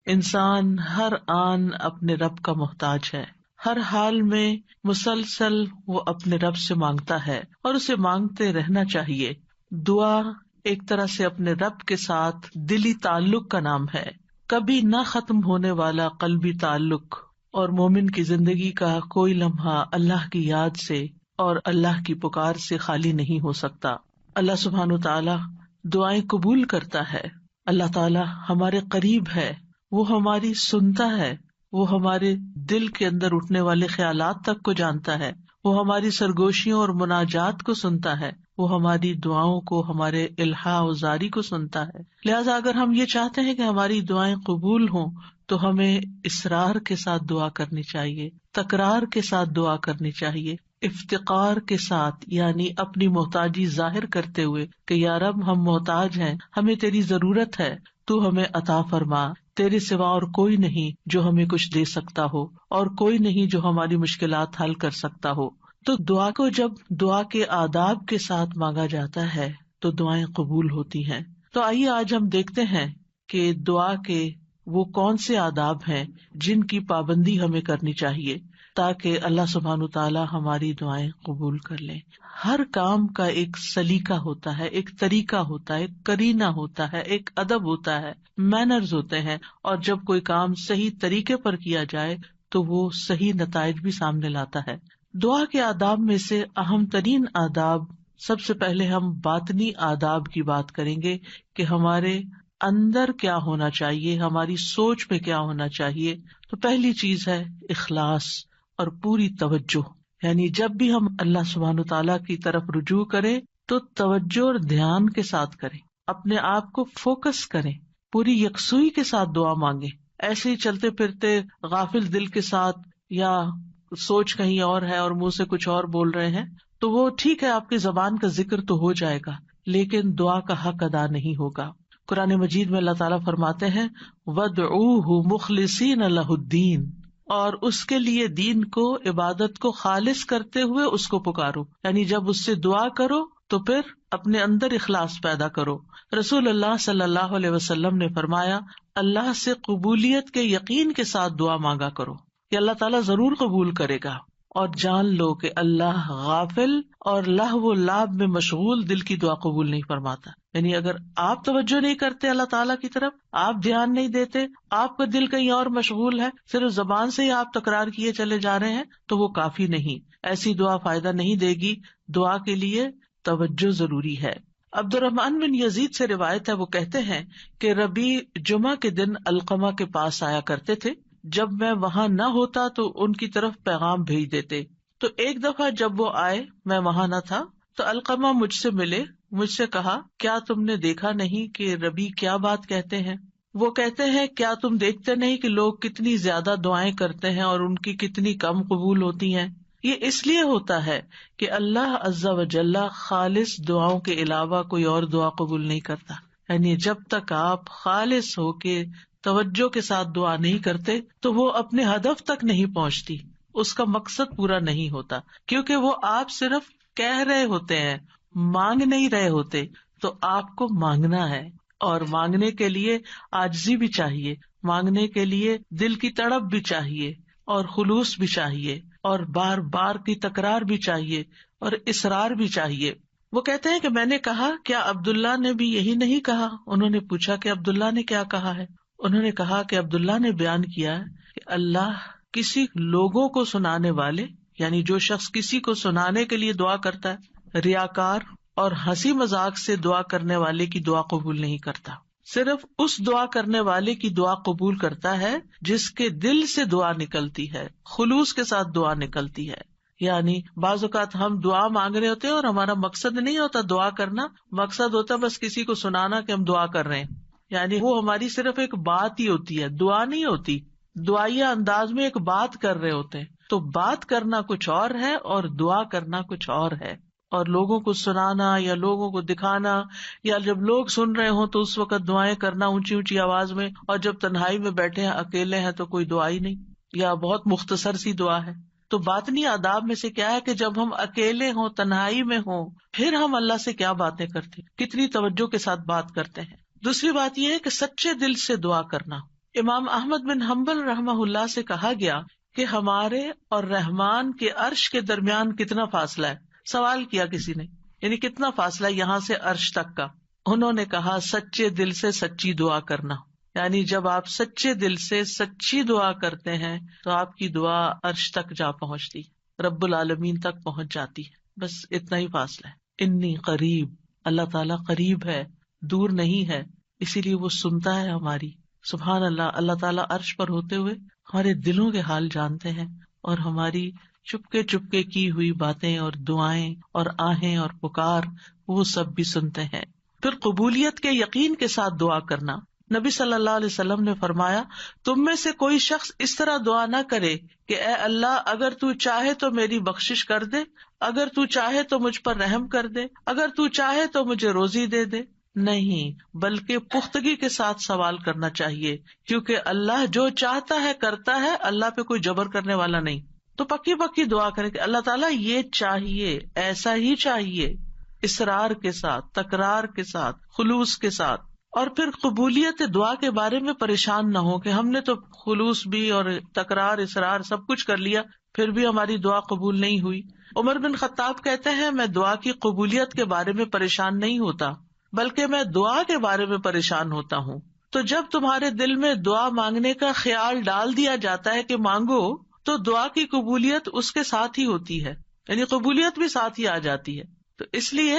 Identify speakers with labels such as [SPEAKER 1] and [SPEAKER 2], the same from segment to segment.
[SPEAKER 1] انسان ہر آن اپنے رب کا محتاج ہے، ہر حال میں مسلسل وہ اپنے رب سے مانگتا ہے اور اسے مانگتے رہنا چاہیے۔ دعا ایک طرح سے اپنے رب کے ساتھ دلی تعلق کا نام ہے، کبھی نہ ختم ہونے والا قلبی تعلق، اور مومن کی زندگی کا کوئی لمحہ اللہ کی یاد سے اور اللہ کی پکار سے خالی نہیں ہو سکتا۔ اللہ سبحانہ تعالی دعائیں قبول کرتا ہے، اللہ تعالی ہمارے قریب ہے، وہ ہماری سنتا ہے، وہ ہمارے دل کے اندر اٹھنے والے خیالات تک کو جانتا ہے، وہ ہماری سرگوشیوں اور مناجات کو سنتا ہے، وہ ہماری دعاؤں کو، ہمارے الحاح و زاری کو سنتا ہے۔ لہٰذا اگر ہم یہ چاہتے ہیں کہ ہماری دعائیں قبول ہوں تو ہمیں اصرار کے ساتھ دعا کرنی چاہیے، تکرار کے ساتھ دعا کرنی چاہیے، افتقار کے ساتھ، یعنی اپنی محتاجی ظاہر کرتے ہوئے کہ یا رب ہم محتاج ہیں، ہمیں تیری ضرورت ہے، تو ہمیں عطا فرما، تیرے سوا اور کوئی نہیں جو ہمیں کچھ دے سکتا ہو، اور کوئی نہیں جو ہماری مشکلات حل کر سکتا ہو۔ تو دعا کو جب دعا کے آداب کے ساتھ مانگا جاتا ہے تو دعائیں قبول ہوتی ہیں۔ تو آئیے آج ہم دیکھتے ہیں کہ دعا کے وہ کون سے آداب ہیں جن کی پابندی ہمیں کرنی چاہیے تاکہ اللہ سبحانہ تعالیٰ ہماری دعائیں قبول کر لیں۔ ہر کام کا ایک سلیقہ ہوتا ہے، ایک طریقہ ہوتا ہے، ایک قرینہ ہوتا ہے، ایک ادب ہوتا ہے، مینرز ہوتے ہیں، اور جب کوئی کام صحیح طریقے پر کیا جائے تو وہ صحیح نتائج بھی سامنے لاتا ہے۔ دعا کے آداب میں سے اہم ترین آداب، سب سے پہلے ہم باطنی آداب کی بات کریں گے کہ ہمارے اندر کیا ہونا چاہیے، ہماری سوچ میں کیا ہونا چاہیے۔ تو پہلی چیز ہے اخلاص اور پوری توجہ، یعنی جب بھی ہم اللہ سبحانہ تعالیٰ کی طرف رجوع کریں تو توجہ اور دھیان کے ساتھ کریں، اپنے آپ کو فوکس کریں، پوری یکسوئی کے ساتھ دعا مانگیں۔ ایسے ہی چلتے پھرتے غافل دل کے ساتھ یا سوچ کہیں اور ہے اور منہ سے کچھ اور بول رہے ہیں تو وہ ٹھیک ہے، آپ کی زبان کا ذکر تو ہو جائے گا لیکن دعا کا حق ادا نہیں ہوگا۔ قرآن مجید میں اللہ تعالیٰ فرماتے ہیں وَادْعُوهُ مُخْلِصِينَ لَهُ الدِّينَ، اور اس کے لیے دین کو، عبادت کو خالص کرتے ہوئے اس کو پکارو، یعنی جب اس سے دعا کرو تو پھر اپنے اندر اخلاص پیدا کرو۔ رسول اللہ صلی اللہ علیہ وسلم نے فرمایا اللہ سے قبولیت کے یقین کے ساتھ دعا مانگا کرو کہ اللہ تعالیٰ ضرور قبول کرے گا، اور جان لو کہ اللہ غافل اور لہو و لعب میں مشغول دل کی دعا قبول نہیں فرماتا۔ یعنی اگر آپ توجہ نہیں کرتے اللہ تعالیٰ کی طرف، آپ دھیان نہیں دیتے، آپ کا دل کہیں اور مشغول ہے، صرف زبان سے ہی آپ تکرار کیے چلے جا رہے ہیں تو وہ کافی نہیں، ایسی دعا فائدہ نہیں دے گی۔ دعا کے لیے توجہ ضروری ہے۔ عبد الرحمن بن یزید سے روایت ہے، وہ کہتے ہیں کہ ربیع جمعہ کے دن علقمہ کے پاس آیا کرتے تھے، جب میں وہاں نہ ہوتا تو ان کی طرف پیغام بھیج دیتے۔ تو ایک دفعہ جب وہ آئے میں وہاں نہ تھا تو علقمہ مجھ سے ملے، مجھ سے کہا کیا تم نے دیکھا نہیں کہ ربیع کیا بات کہتے ہیں؟ وہ کہتے ہیں کیا تم دیکھتے نہیں کہ لوگ کتنی زیادہ دعائیں کرتے ہیں اور ان کی کتنی کم قبول ہوتی ہیں؟ یہ اس لیے ہوتا ہے کہ اللہ عز و جل خالص دعاؤں کے علاوہ کوئی اور دعا قبول نہیں کرتا۔ یعنی جب تک آپ خالص ہو کے توجہ کے ساتھ دعا نہیں کرتے تو وہ اپنے ہدف تک نہیں پہنچتی، اس کا مقصد پورا نہیں ہوتا، کیونکہ وہ آپ صرف کہہ رہے ہوتے ہیں، مانگ نہیں رہے ہوتے۔ تو آپ کو مانگنا ہے، اور مانگنے کے لیے عاجزی بھی چاہیے، مانگنے کے لیے دل کی تڑپ بھی چاہیے، اور خلوص بھی چاہیے، اور بار بار کی تکرار بھی چاہیے، اور اصرار بھی چاہیے۔ وہ کہتے ہیں کہ میں نے کہا کیا عبداللہ نے بھی یہی نہیں کہا؟ انہوں نے پوچھا کہ عبداللہ نے کیا کہا ہے؟ انہوں نے کہا کہ عبداللہ نے بیان کیا کہ اللہ کسی لوگوں کو سنانے والے، یعنی جو شخص کسی کو سنانے کے لیے دعا کرتا ہے، ریاکار اور ہنسی مذاق سے دعا کرنے والے کی دعا قبول نہیں کرتا، صرف اس دعا کرنے والے کی دعا قبول کرتا ہے جس کے دل سے دعا نکلتی ہے، خلوص کے ساتھ دعا نکلتی ہے۔ یعنی بعض اوقات ہم دعا مانگ رہے ہوتے ہیں اور ہمارا مقصد نہیں ہوتا دعا کرنا، مقصد ہوتا بس کسی کو سنانا کہ ہم دعا کر رہے ہیں، یعنی وہ ہماری صرف ایک بات ہی ہوتی ہے، دعا نہیں ہوتی، دعائیا انداز میں ایک بات کر رہے ہوتے ہیں۔ تو بات کرنا کچھ اور ہے اور دعا کرنا کچھ اور ہے، اور لوگوں کو سنانا یا لوگوں کو دکھانا، یا جب لوگ سن رہے ہوں تو اس وقت دعائیں کرنا اونچی اونچی آواز میں، اور جب تنہائی میں بیٹھے ہیں اکیلے ہیں تو کوئی دعا ہی نہیں، یا بہت مختصر سی دعا ہے۔ تو باطنی آداب میں سے کیا ہے کہ جب ہم اکیلے ہوں، تنہائی میں ہوں، پھر ہم اللہ سے کیا باتیں کرتے ہیں، کتنی توجہ کے ساتھ بات کرتے ہیں۔ دوسری بات یہ ہے کہ سچے دل سے دعا کرنا، امام احمد بن حنبل رحمہ اللہ سے کہا گیا کہ ہمارے اور رحمان کے عرش کے درمیان کتنا فاصلہ ہے. سوال کیا کسی نے، یعنی کتنا فاصلہ یہاں سے عرش تک کا. انہوں نے کہا سچے دل سے سچی دعا کرنا. یعنی جب آپ سچے دل سے سچی دعا کرتے ہیں تو آپ کی دعا عرش تک جا پہنچتی، رب العالمین تک پہنچ جاتی ہے. بس اتنا ہی فاصلہ ہے. انی قریب، اللہ تعالیٰ قریب ہے، دور نہیں ہے، اسی لیے وہ سنتا ہے ہماری. سبحان اللہ، اللہ تعالیٰ عرش پر ہوتے ہوئے ہمارے دلوں کے حال جانتے ہیں اور ہماری چپکے چپکے کی ہوئی باتیں اور دعائیں اور آہیں اور پکار وہ سب بھی سنتے ہیں. پھر قبولیت کے یقین کے ساتھ دعا کرنا. نبی صلی اللہ علیہ وسلم نے فرمایا، تم میں سے کوئی شخص اس طرح دعا نہ کرے کہ اے اللہ اگر تو چاہے تو میری بخشش کر دے، اگر تو چاہے تو مجھ پر رحم کر دے، اگر تو چاہے تو مجھے روزی دے دے. نہیں، بلکہ پختگی کے ساتھ سوال کرنا چاہیے، کیونکہ اللہ جو چاہتا ہے کرتا ہے، اللہ پہ کوئی جبر کرنے والا نہیں. تو پکی پکی دعا کرے کہ اللہ تعالیٰ یہ چاہیے، ایسا ہی چاہیے، اصرار کے ساتھ، تکرار کے ساتھ، خلوص کے ساتھ. اور پھر قبولیت دعا کے بارے میں پریشان نہ ہو کہ ہم نے تو خلوص بھی اور تکرار اصرار سب کچھ کر لیا، پھر بھی ہماری دعا قبول نہیں ہوئی. عمر بن خطاب کہتے ہیں، میں دعا کی قبولیت کے بارے میں پریشان نہیں ہوتا، بلکہ میں دعا کے بارے میں پریشان ہوتا ہوں. تو جب تمہارے دل میں دعا مانگنے کا خیال ڈال دیا جاتا ہے کہ مانگو، تو دعا کی قبولیت اس کے ساتھ ہی ہوتی ہے، یعنی قبولیت بھی ساتھ ہی آ جاتی ہے. تو اس لیے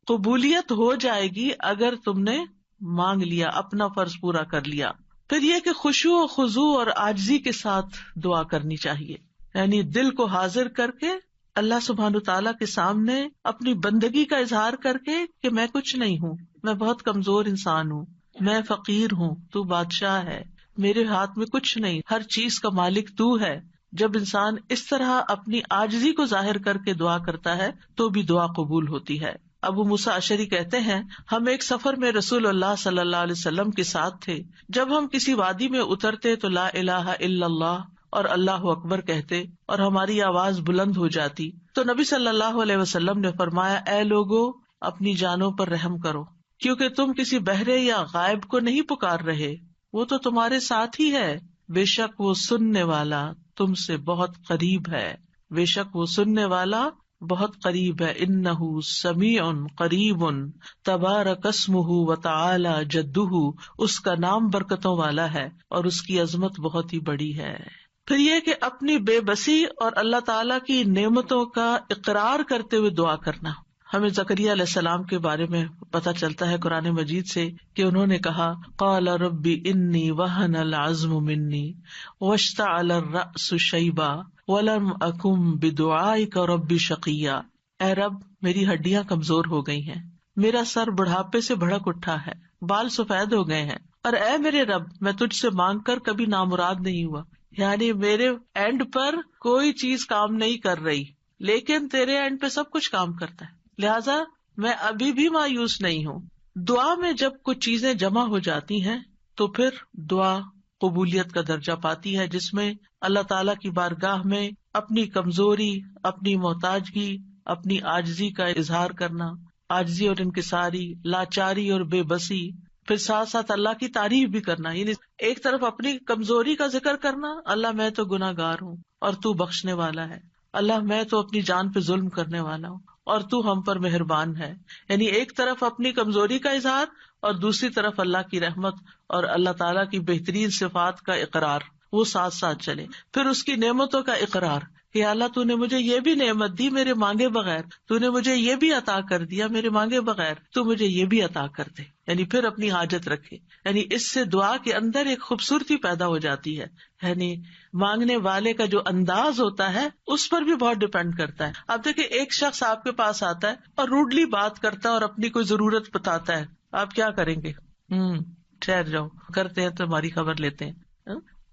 [SPEAKER 1] قبولیت ہو جائے گی اگر تم نے مانگ لیا، اپنا فرض پورا کر لیا. پھر یہ کہ خشوع و خضوع اور عاجزی کے ساتھ دعا کرنی چاہیے، یعنی دل کو حاضر کر کے اللہ سبحانہ تعالیٰ کے سامنے اپنی بندگی کا اظہار کر کے کہ میں کچھ نہیں ہوں، میں بہت کمزور انسان ہوں، میں فقیر ہوں، تو بادشاہ ہے، میرے ہاتھ میں کچھ نہیں، ہر چیز کا مالک تو ہے. جب انسان اس طرح اپنی عاجزی کو ظاہر کر کے دعا کرتا ہے تو بھی دعا قبول ہوتی ہے. ابو موسیٰ اشعری کہتے ہیں، ہم ایک سفر میں رسول اللہ صلی اللہ علیہ وسلم کے ساتھ تھے. جب ہم کسی وادی میں اترتے تو لا الہ الا اللہ اور اللہ اکبر کہتے اور ہماری آواز بلند ہو جاتی تو نبی صلی اللہ علیہ وسلم نے فرمایا، اے لوگو اپنی جانوں پر رحم کرو، کیونکہ تم کسی بہرے یا غائب کو نہیں پکار رہے، وہ تو تمہارے ساتھ ہی ہے. بے شک وہ سننے والا تم سے بہت قریب ہے، بے شک وہ سننے والا بہت قریب ہے. انہ سمیع قریب تبارک اسمہ وتعالی جدہ، اس کا نام برکتوں والا ہے اور اس کی عظمت بہت ہی بڑی ہے. پھر یہ کہ اپنی بے بسی اور اللہ تعالیٰ کی نعمتوں کا اقرار کرتے ہوئے دعا کرنا. ہمیں زکریا علیہ السلام کے بارے میں پتہ چلتا ہے قرآن مجید سے کہ انہوں نے کہا، قال رب انی وہن العظم منی واشتعل الرأس شیبا ولم اکن بدعائک رب شقیا. اے رب میری ہڈیاں کمزور ہو گئی ہیں، میرا سر بڑھاپے سے بھڑک اٹھا ہے، بال سفید ہو گئے ہیں، اور اے میرے رب میں تجھ سے مانگ کر کبھی نامراد نہیں ہوا. یعنی میرے اینڈ پر کوئی چیز کام نہیں کر رہی، لیکن تیرے اینڈ پہ سب کچھ کام کرتا ہے، لہذا میں ابھی بھی مایوس نہیں ہوں. دعا میں جب کچھ چیزیں جمع ہو جاتی ہیں تو پھر دعا قبولیت کا درجہ پاتی ہے، جس میں اللہ تعالیٰ کی بارگاہ میں اپنی کمزوری، اپنی محتاجگی، اپنی عاجزی کا اظہار کرنا، عاجزی اور انکساری، لاچاری اور بے بسی، پھر ساتھ ساتھ اللہ کی تعریف بھی کرنا. یعنی ایک طرف اپنی کمزوری کا ذکر کرنا، اللہ میں تو گناہ گار ہوں اور تو بخشنے والا ہے، اللہ میں تو اپنی جان پہ ظلم کرنے والا ہوں اور تو ہم پر مہربان ہے. یعنی ایک طرف اپنی کمزوری کا اظہار اور دوسری طرف اللہ کی رحمت اور اللہ تعالیٰ کی بہترین صفات کا اقرار، وہ ساتھ ساتھ چلے. پھر اس کی نعمتوں کا اقرار کہ اللہ تو نے مجھے یہ بھی نعمت دی میرے مانگے بغیر، تو نے مجھے یہ بھی عطا کر دیا میرے مانگے بغیر، تو مجھے یہ بھی عطا کر دے. یعنی پھر اپنی حاجت رکھے. یعنی اس سے دعا کے اندر ایک خوبصورتی پیدا ہو جاتی ہے. یعنی مانگنے والے کا جو انداز ہوتا ہے اس پر بھی بہت ڈپینڈ کرتا ہے. اب دیکھیں ایک شخص آپ کے پاس آتا ہے اور روڈلی بات کرتا ہے اور اپنی کوئی ضرورت بتاتا ہے، آپ کیا کریں گے؟ ٹھہر جاؤ، کرتے ہیں تو ہماری خبر لیتے ہیں.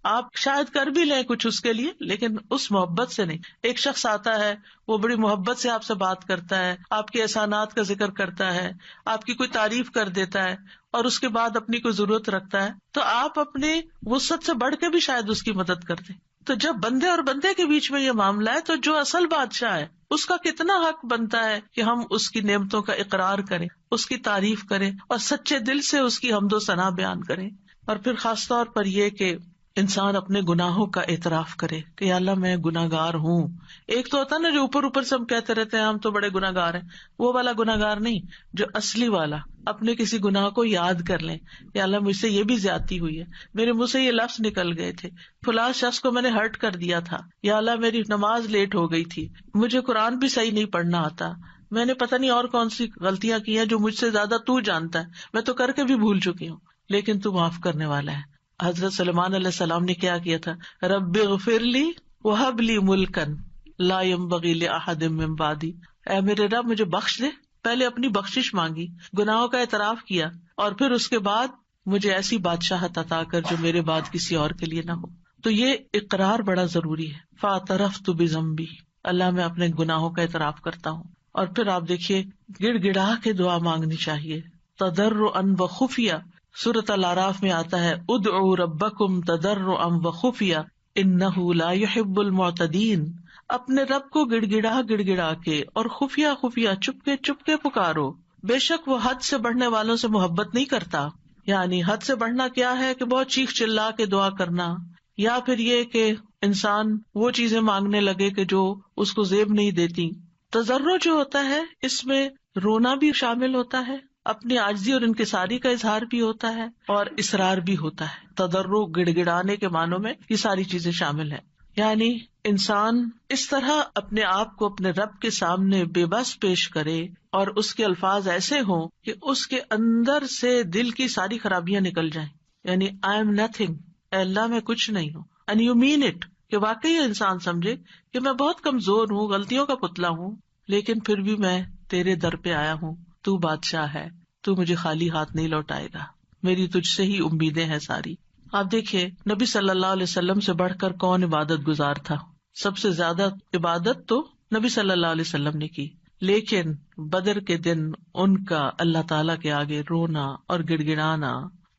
[SPEAKER 1] آپ شاید کر بھی لیں کچھ اس کے لیے، لیکن اس محبت سے نہیں. ایک شخص آتا ہے، وہ بڑی محبت سے آپ سے بات کرتا ہے، آپ کے احسانات کا ذکر کرتا ہے، آپ کی کوئی تعریف کر دیتا ہے اور اس کے بعد اپنی کوئی ضرورت رکھتا ہے، تو آپ اپنی وسعت سے بڑھ کے بھی شاید اس کی مدد کر دیں. تو جب بندے اور بندے کے بیچ میں یہ معاملہ ہے تو جو اصل بادشاہ ہے اس کا کتنا حق بنتا ہے کہ ہم اس کی نعمتوں کا اقرار کریں، اس کی تعریف کریں اور سچے دل سے اس کی حمد و ثنا بیان کریں. اور پھر خاص طور پر یہ کہ انسان اپنے گناہوں کا اعتراف کرے کہ یا اللہ میں گناہگار ہوں. ایک تو ہوتا نا جو اوپر اوپر سے ہم کہتے رہتے ہیں ہم تو بڑے گناہگار ہیں، وہ والا گناہگار نہیں، جو اصلی والا اپنے کسی گناہ کو یاد کر لیں. یا اللہ مجھ سے یہ بھی زیادتی ہوئی ہے، میرے منہ سے یہ لفظ نکل گئے تھے، فلاں شخص کو میں نے ہرٹ کر دیا تھا، یا اللہ میری نماز لیٹ ہو گئی تھی، مجھے قرآن بھی صحیح نہیں پڑھنا آتا، میں نے پتہ نہیں اور کون سی غلطیاں کی ہیں جو مجھ سے زیادہ تو جانتا ہے، میں تو کر کے بھی بھول چکی ہوں، لیکن تو معاف کرنے والا ہے. حضرت سلیمان علیہ السلام نے کیا کیا تھا؟ رب اغفر لی وہب لی ملکن لا ينبغی لأحد من بعدی، اے میرے رب مجھے بخش دے. پہلے اپنی بخشش مانگی، گناہوں کا اعتراف کیا، اور پھر اس کے بعد مجھے ایسی بادشاہت عطا کر جو میرے بعد کسی اور کے لیے نہ ہو. تو یہ اقرار بڑا ضروری ہے. فاعترفت بذنبی، اللہ میں اپنے گناہوں کا اعتراف کرتا ہوں. اور پھر آپ دیکھیے گڑ گڑا کے دعا مانگنی چاہیے، تضرعا وخفیہ. سورۃ الاعراف میں آتا ہے ادعوا ربکم تضرعا وخفیہ انہ لا يحب المعتدین. اپنے رب کو گڑ گڑا کے اور خفیہ خفیہ چپ کے پکارو، بے شک وہ حد سے بڑھنے والوں سے محبت نہیں کرتا. یعنی حد سے بڑھنا کیا ہے کہ بہت چیخ چلا کے دعا کرنا، یا پھر یہ کہ انسان وہ چیزیں مانگنے لگے کہ جو اس کو زیب نہیں دیتی. تضرع جو ہوتا ہے اس میں رونا بھی شامل ہوتا ہے، اپنی عاجزی اور انکساری کا اظہار بھی ہوتا ہے، اور اصرار بھی ہوتا ہے. تضرع گڑ گڑانے کے معنوں میں یہ ساری چیزیں شامل ہیں. یعنی انسان اس طرح اپنے آپ کو اپنے رب کے سامنے بے بس پیش کرے اور اس کے الفاظ ایسے ہوں کہ اس کے اندر سے دل کی ساری خرابیاں نکل جائیں. یعنی آئی ایم نتھنگ، اے اللہ میں کچھ نہیں ہوں. اینڈ یو مین اٹ، کہ واقعی انسان سمجھے کہ میں بہت کمزور ہوں، غلطیوں کا پتلا ہوں، لیکن پھر بھی میں تیرے در پہ آیا ہوں. تو بادشاہ ہے، تو مجھے خالی ہاتھ نہیں لوٹائے گا، میری تجھ سے ہی امیدیں ہیں ساری. آپ دیکھیے نبی صلی اللہ علیہ وسلم سے بڑھ کر کون عبادت گزار تھا؟ سب سے زیادہ عبادت تو نبی صلی اللہ علیہ وسلم نے کی، لیکن بدر کے دن ان کا اللہ تعالیٰ کے آگے رونا اور گڑ گڑانا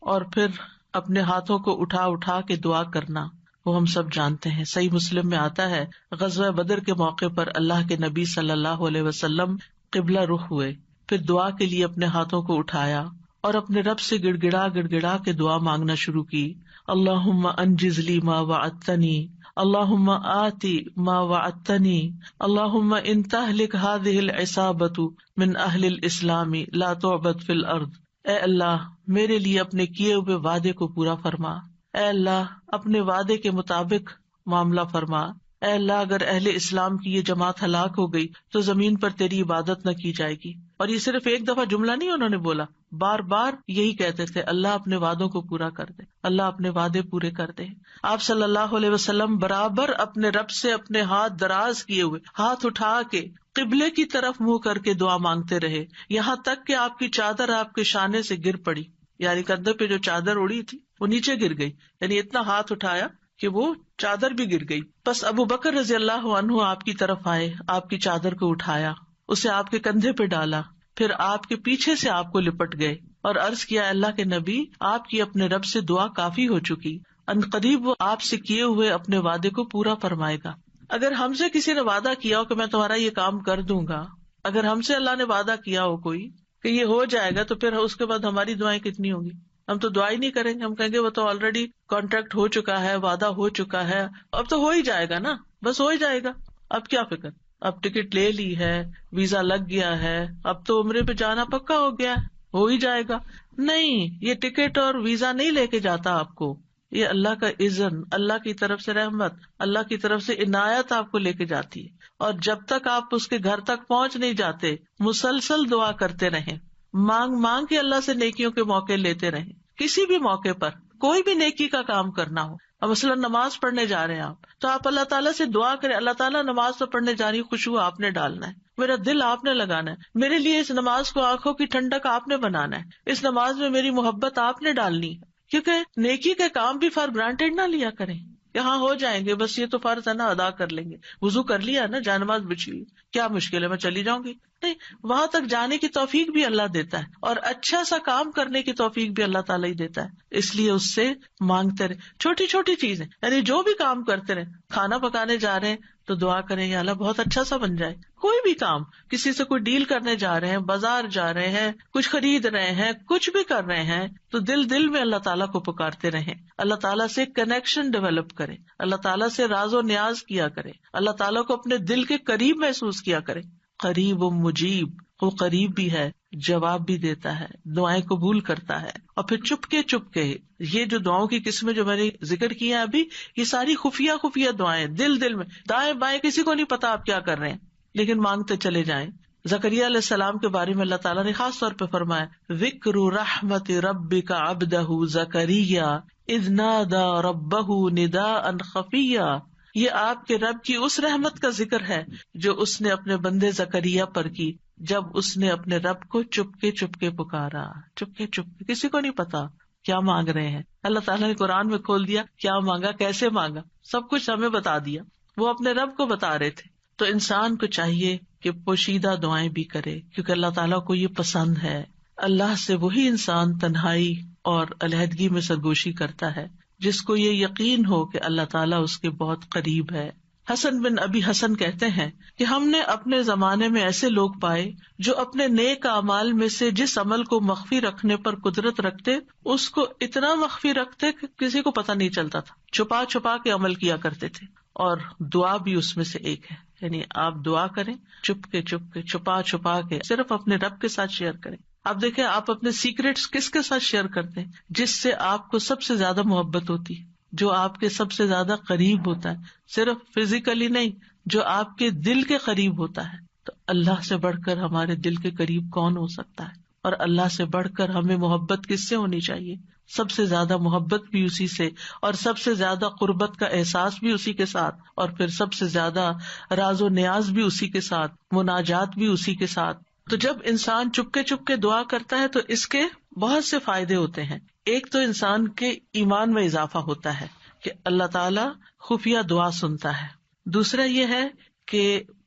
[SPEAKER 1] اور پھر اپنے ہاتھوں کو اٹھا اٹھا کے دعا کرنا وہ ہم سب جانتے ہیں. صحیح مسلم میں آتا ہے غزوہ بدر کے موقع پر اللہ کے نبی صلی اللہ علیہ وسلم قبلہ رخ ہوئے، پھر دعا کے لیے اپنے ہاتھوں کو اٹھایا اور اپنے رب سے گڑ گڑا کے دعا مانگنا شروع کی. اللہم انجز لی ما وعدتنی، اللہم آتی ما وعدتنی، اللہم ان تہلک ہذہ العصابۃ من اہل الاسلام لا تعبد فی الارض. اے اللہ میرے لیے اپنے کیے ہوئے وعدے کو پورا فرما، اے اللہ اپنے وعدے کے مطابق معاملہ فرما. اے اللہ اگر اہل اسلام کی یہ جماعت ہلاک ہو گئی تو زمین پر تیری عبادت نہ کی جائے گی. اور یہ صرف ایک دفعہ جملہ نہیں انہوں نے بولا، بار بار یہی کہتے تھے اللہ اپنے وعدوں کو پورا کر دے، اللہ اپنے وعدے پورے کر دے. آپ صلی اللہ علیہ وسلم برابر اپنے رب سے اپنے ہاتھ دراز کیے ہوئے، ہاتھ اٹھا کے قبلے کی طرف منہ کر کے دعا مانگتے رہے، یہاں تک کہ آپ کی چادر آپ کے شانے سے گر پڑی. یعنی کندھے پہ جو چادر اڑی تھی وہ نیچے گر گئی، یعنی اتنا ہاتھ اٹھایا کہ وہ چادر بھی گر گئی. بس ابو بکر رضی اللہ عنہ آپ کی طرف آئے، آپ کی چادر کو اٹھایا، اسے آپ کے کندھے پہ ڈالا، پھر آپ کے پیچھے سے آپ کو لپٹ گئے اور عرض کیا اللہ کے نبی آپ کی اپنے رب سے دعا کافی ہو چکی، ان قریب وہ آپ سے کیے ہوئے اپنے وعدے کو پورا فرمائے گا. اگر ہم سے کسی نے وعدہ کیا ہو کہ میں تمہارا یہ کام کر دوں گا، اگر ہم سے اللہ نے وعدہ کیا ہو کوئی کہ یہ ہو جائے گا، تو پھر اس کے بعد ہماری دعائیں کتنی ہوگی؟ ہم تو دعا ہی نہیں کریں گے، ہم کہیں گے وہ تو آلریڈی کانٹریکٹ ہو چکا ہے، وعدہ ہو چکا ہے، اب تو ہو ہی جائے گا نا، بس ہو ہی جائے گا، اب کیا فکر، اب ٹکٹ لے لی ہے، ویزا لگ گیا ہے، اب تو عمرے پہ جانا پکا ہو گیا ہے، ہو ہی جائے گا. نہیں، یہ ٹکٹ اور ویزا نہیں لے کے جاتا آپ کو، یہ اللہ کا اذن، اللہ کی طرف سے رحمت، اللہ کی طرف سے عنایت آپ کو لے کے جاتی ہے. اور جب تک آپ اس کے گھر تک پہنچ نہیں جاتے مسلسل دعا کرتے رہیں، مانگ مانگ کے اللہ سے نیکیوں کے موقع لیتے رہیں. کسی بھی موقع پر کوئی بھی نیکی کا کام کرنا ہو، اب مثلاً نماز پڑھنے جا رہے ہیں آپ، تو آپ اللہ تعالیٰ سے دعا کریں، اللہ تعالیٰ نماز تو پڑھنے جا رہی، خوشبو آپ نے ڈالنا ہے، میرا دل آپ نے لگانا ہے، میرے لیے اس نماز کو آنکھوں کی ٹھنڈک آپ نے بنانا ہے، اس نماز میں میری محبت آپ نے ڈالنی ہے. کیونکہ نیکی کے کام بھی فار گرانٹیڈ نہ لیا کریں کہ ہاں ہو جائیں گے، بس یہ تو فرض ہے نا، ادا کر لیں گے، وضو کر لیا نا، جانماز بچھی لی، کیا مشکل ہے، میں چلی جاؤں گی. نہیں، وہاں تک جانے کی توفیق بھی اللہ دیتا ہے، اور اچھا سا کام کرنے کی توفیق بھی اللہ تعالیٰ ہی دیتا ہے. اس لیے اس سے مانگتے رہے، چھوٹی چھوٹی چیزیں، یعنی جو بھی کام کرتے رہے، کھانا پکانے جا رہے ہیں تو دعا کریں یا اللہ بہت اچھا سا بن جائے. کوئی بھی کام، کسی سے کوئی ڈیل کرنے جا رہے ہیں، بازار جا رہے ہیں، کچھ خرید رہے ہیں، کچھ بھی کر رہے ہیں، تو دل میں اللہ تعالیٰ کو پکارتے رہیں، اللہ تعالیٰ سے کنیکشن ڈیولپ کریں، اللہ تعالیٰ سے راز و نیاز کیا کریں، اللہ تعالیٰ کو اپنے دل کے قریب محسوس کیا کریں. قریب و مجیب، وہ قریب بھی ہے، جواب بھی دیتا ہے، دعائیں قبول کرتا ہے. اور پھر چپ کے یہ جو دعاؤں کی قسمیں جو میں نے ذکر کی ہیں ابھی، یہ ساری خفیہ دعائیں، دل میں، دائیں بائیں کسی کو نہیں پتا آپ کیا کر رہے ہیں، لیکن مانگتے چلے جائیں. زکریا علیہ السلام کے بارے میں اللہ تعالیٰ نے خاص طور پہ فرمایا، ذکر رحمت ربک عبدہ زکریا اذ نادى ربہ نداء خفیا. یہ آپ کے رب کی اس رحمت کا ذکر ہے جو اس نے اپنے بندے زکریا پر کی جب اس نے اپنے رب کو چپ کے پکارا. چپ کے کسی کو نہیں پتا کیا مانگ رہے ہیں. اللہ تعالیٰ نے قرآن میں کھول دیا کیا مانگا، کیسے مانگا، سب کچھ ہمیں بتا دیا. وہ اپنے رب کو بتا رہے تھے. تو انسان کو چاہیے کہ پوشیدہ دعائیں بھی کرے، کیونکہ اللہ تعالیٰ کو یہ پسند ہے. اللہ سے وہی انسان تنہائی اور علیحدگی میں سرگوشی کرتا ہے جس کو یہ یقین ہو کہ اللہ تعالیٰ اس کے بہت قریب ہے. حسن بن ابی حسن کہتے ہیں کہ ہم نے اپنے زمانے میں ایسے لوگ پائے جو اپنے نیک اعمال میں سے جس عمل کو مخفی رکھنے پر قدرت رکھتے اس کو اتنا مخفی رکھتے کہ کسی کو پتہ نہیں چلتا تھا. چھپا کے عمل کیا کرتے تھے، اور دعا بھی اس میں سے ایک ہے. یعنی آپ دعا کریں چپ کے چھپا کے، صرف اپنے رب کے ساتھ شیئر کریں. آپ دیکھیں آپ اپنے سیکریٹس کس کے ساتھ شیئر کرتے ہیں؟ جس سے آپ کو سب سے زیادہ محبت ہوتی ہے، جو آپ کے سب سے زیادہ قریب ہوتا ہے، صرف فزیکلی نہیں، جو آپ کے دل کے قریب ہوتا ہے. تو اللہ سے بڑھ کر ہمارے دل کے قریب کون ہو سکتا ہے؟ اور اللہ سے بڑھ کر ہمیں محبت کس سے ہونی چاہیے؟ سب سے زیادہ محبت بھی اسی سے، اور سب سے زیادہ قربت کا احساس بھی اسی کے ساتھ، اور پھر سب سے زیادہ راز و نیاز بھی اسی کے ساتھ، مناجات بھی اسی کے ساتھ. تو جب انسان چپ کے دعا کرتا ہے تو اس کے بہت سے فائدے ہوتے ہیں. ایک تو انسان کے ایمان میں اضافہ ہوتا ہے کہ اللہ تعالیٰ خفیہ دعا سنتا ہے. دوسرا یہ ہے کہ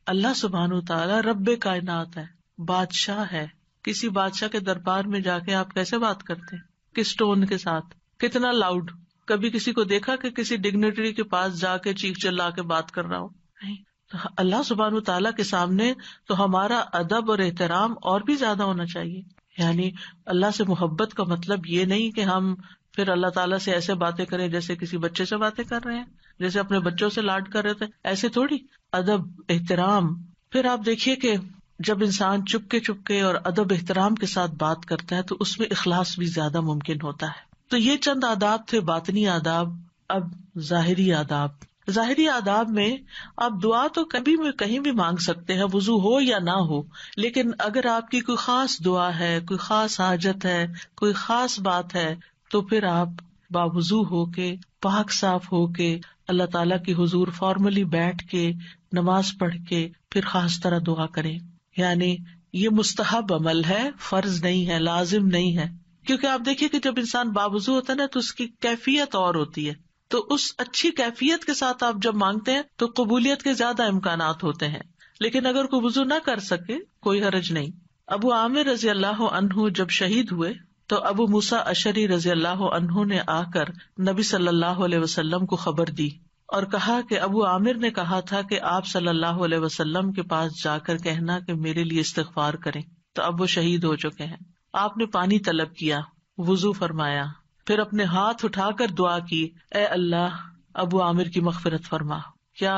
[SPEAKER 1] اللہ سبحانہ تعالیٰ رب کائنات ہے، بادشاہ ہے. کسی بادشاہ کے دربار میں جا کے آپ کیسے بات کرتے ہیں؟ کس ٹون کے ساتھ، کتنا لاؤڈ؟ کبھی کسی کو دیکھا کہ کسی ڈگنیٹری کے پاس جا کے چیخ چلا کے بات کر رہا ہو؟ نہیں. اللہ سبحانہ تعالیٰ کے سامنے تو ہمارا ادب اور احترام اور بھی زیادہ ہونا چاہیے. یعنی اللہ سے محبت کا مطلب یہ نہیں کہ ہم پھر اللہ تعالیٰ سے ایسے باتیں کریں جیسے کسی بچے سے باتیں کر رہے ہیں، جیسے اپنے بچوں سے لاڈ کر رہے تھے، ایسے تھوڑی. ادب، احترام. پھر آپ دیکھیے کہ جب انسان چپ کے اور ادب احترام کے ساتھ بات کرتا ہے تو اس میں اخلاص بھی زیادہ ممکن ہوتا ہے. تو یہ چند آداب تھے، باطنی آداب. اب ظاہری آداب. ظاہری آداب میں آپ دعا تو کبھی بھی کہیں بھی مانگ سکتے ہیں، وضو ہو یا نہ ہو. لیکن اگر آپ کی کوئی خاص دعا ہے، کوئی خاص حاجت ہے، کوئی خاص بات ہے، تو پھر آپ باوضو ہو کے، پاک صاف ہو کے اللہ تعالیٰ کی حضور فارملی بیٹھ کے نماز پڑھ کے پھر خاص طرح دعا کریں. یعنی یہ مستحب عمل ہے، فرض نہیں ہے، لازم نہیں ہے. کیونکہ آپ دیکھیے کہ جب انسان باوضو ہوتا ہے نا تو اس کی کیفیت اور ہوتی ہے. تو اس اچھی کیفیت کے ساتھ آپ جب مانگتے ہیں تو قبولیت کے زیادہ امکانات ہوتے ہیں. لیکن اگر کوئی وضو نہ کر سکے کوئی حرج نہیں. ابو عامر رضی اللہ عنہ جب شہید ہوئے تو ابو موسیٰ اشعری رضی اللہ عنہ نے آ کر نبی صلی اللہ علیہ وسلم کو خبر دی اور کہا کہ ابو عامر نے کہا تھا کہ آپ صلی اللہ علیہ وسلم کے پاس جا کر کہنا کہ میرے لیے استغفار کریں. تو اب وہ شہید ہو چکے ہیں. آپ نے پانی طلب کیا، وضو فرمایا، پھر اپنے ہاتھ اٹھا کر دعا کی، اے اللہ ابو عامر کی مغفرت فرما. کیا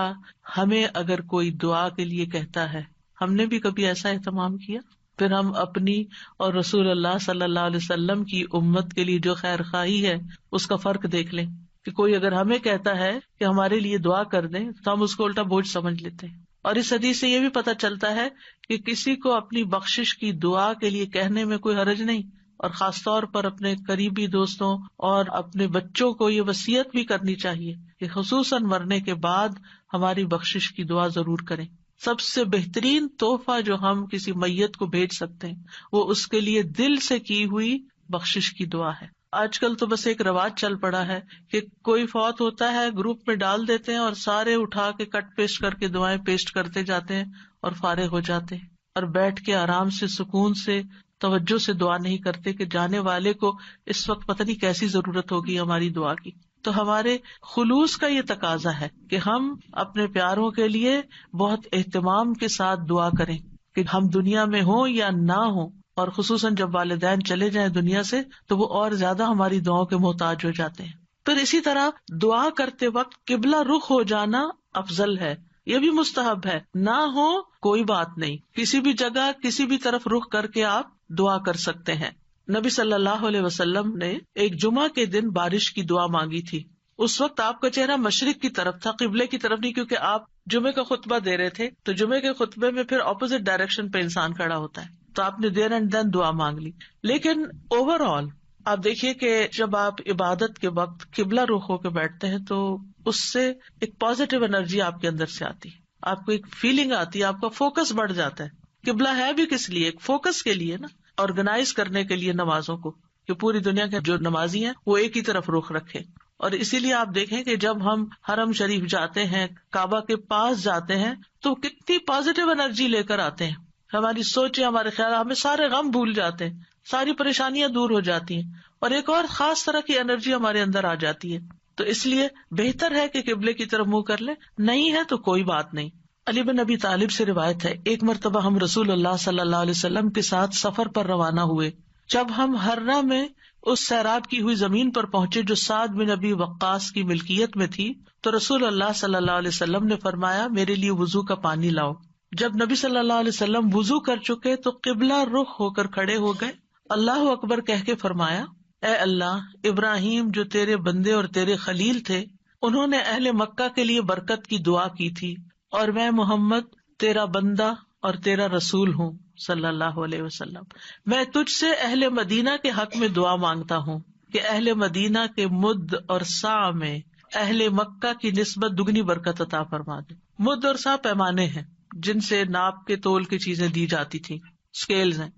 [SPEAKER 1] ہمیں اگر کوئی دعا کے لیے کہتا ہے، ہم نے بھی کبھی ایسا اہتمام کیا؟ پھر ہم اپنی اور رسول اللہ صلی اللہ علیہ وسلم کی امت کے لیے جو خیر خواہی ہے اس کا فرق دیکھ لیں کہ کوئی اگر ہمیں کہتا ہے کہ ہمارے لیے دعا کر دیں تو ہم اس کو الٹا بوجھ سمجھ لیتے ہیں. اور اس حدیث سے یہ بھی پتہ چلتا ہے کہ کسی کو اپنی بخشش کی دعا کے لیے کہنے میں کوئی حرج نہیں، اور خاص طور پر اپنے قریبی دوستوں اور اپنے بچوں کو یہ وصیت بھی کرنی چاہیے کہ خصوصاً مرنے کے بعد ہماری بخشش کی دعا ضرور کریں. سب سے بہترین تحفہ جو ہم کسی میت کو بھیج سکتے ہیں وہ اس کے لیے دل سے کی ہوئی بخشش کی دعا ہے. آج کل تو بس ایک رواج چل پڑا ہے کہ کوئی فوت ہوتا ہے گروپ میں ڈال دیتے ہیں اور سارے اٹھا کے کٹ پیسٹ کر کے دعائیں پیسٹ کرتے جاتے ہیں اور فارغ ہو جاتے ہیں، اور بیٹھ کے آرام سے سکون سے توجہ سے دعا نہیں کرتے کہ جانے والے کو اس وقت پتہ نہیں کیسی ضرورت ہوگی ہماری دعا کی. تو ہمارے خلوص کا یہ تقاضا ہے کہ ہم اپنے پیاروں کے لیے بہت اہتمام کے ساتھ دعا کریں کہ ہم دنیا میں ہوں یا نہ ہوں، اور خصوصاً جب والدین چلے جائیں دنیا سے تو وہ اور زیادہ ہماری دعاؤں کے محتاج ہو جاتے ہیں. پھر اسی طرح دعا کرتے وقت قبلہ رخ ہو جانا افضل ہے، یہ بھی مستحب ہے. نہ ہو کوئی بات نہیں، کسی بھی جگہ کسی بھی طرف رخ کر کے آپ دعا کر سکتے ہیں. نبی صلی اللہ علیہ وسلم نے ایک جمعہ کے دن بارش کی دعا مانگی تھی. اس وقت آپ کا چہرہ مشرق کی طرف تھا، قبلے کی طرف نہیں، کیونکہ آپ جمعے کا خطبہ دے رہے تھے. تو جمعے کے خطبے میں پھر اپوزٹ ڈائریکشن پہ انسان کھڑا ہوتا ہے، تو آپ نے دیر اینڈ دین دعا مانگ لی. لیکن اوور آل آپ دیکھیے کہ جب آپ عبادت کے وقت قبلہ رخ ہو کے بیٹھتے ہیں تو اس سے ایک پازیٹیو انرجی آپ کے اندر سے آتی ہے، آپ کو ایک فیلنگ آتی ہے، آپ کا فوکس بڑھ جاتا ہے. قبلہ ہے بھی کس لیے؟ ایک فوکس کے لیے نا، آرگنائز کرنے کے لیے نمازوں کو، کہ پوری دنیا کے جو نمازی ہیں وہ ایک ہی طرف رخ رکھے. اور اسی لیے آپ دیکھیں کہ جب ہم حرم شریف جاتے ہیں، کعبہ کے پاس جاتے ہیں، تو کتنی پازیٹیو انرجی لے کر آتے ہیں. ہماری سوچیں، ہمارے خیال، ہمیں سارے غم بھول جاتے ہیں، ساری پریشانیاں دور ہو جاتی ہیں، اور ایک اور خاص طرح کی انرجی ہمارے اندر آ جاتی ہے. تو اس لیے بہتر ہے کہ قبلے کی طرف منہ کر لیں، نہیں ہے تو کوئی بات نہیں. علی بن ابی طالب سے روایت ہے، ایک مرتبہ ہم رسول اللہ صلی اللہ علیہ وسلم کے ساتھ سفر پر روانہ ہوئے. جب ہم ہرنا میں اس سیراب کی ہوئی زمین پر پہنچے جو سعد بن ابی وقاص کی ملکیت میں تھی، تو رسول اللہ صلی اللہ علیہ وسلم نے فرمایا، میرے لیے وضو کا پانی لاؤ. جب نبی صلی اللہ علیہ وسلم وضو کر چکے تو قبلہ رخ ہو کر کھڑے ہو گئے، اللہ اکبر کہہ کے فرمایا، اے اللہ، ابراہیم جو تیرے بندے اور تیرے خلیل تھے، انہوں نے اہل مکہ کے لیے برکت کی دعا کی تھی، اور میں محمد تیرا بندہ اور تیرا رسول ہوں صلی اللہ علیہ وسلم. میں تجھ سے اہل مدینہ کے حق میں دعا مانگتا ہوں کہ اہل مدینہ کے مد اور سا میں اہل مکہ کی نسبت دگنی برکت عطا فرما دے. مد اور سا پیمانے ہیں جن سے ناپ کے تول کی چیزیں دی جاتی تھی، اسکیلز ہیں.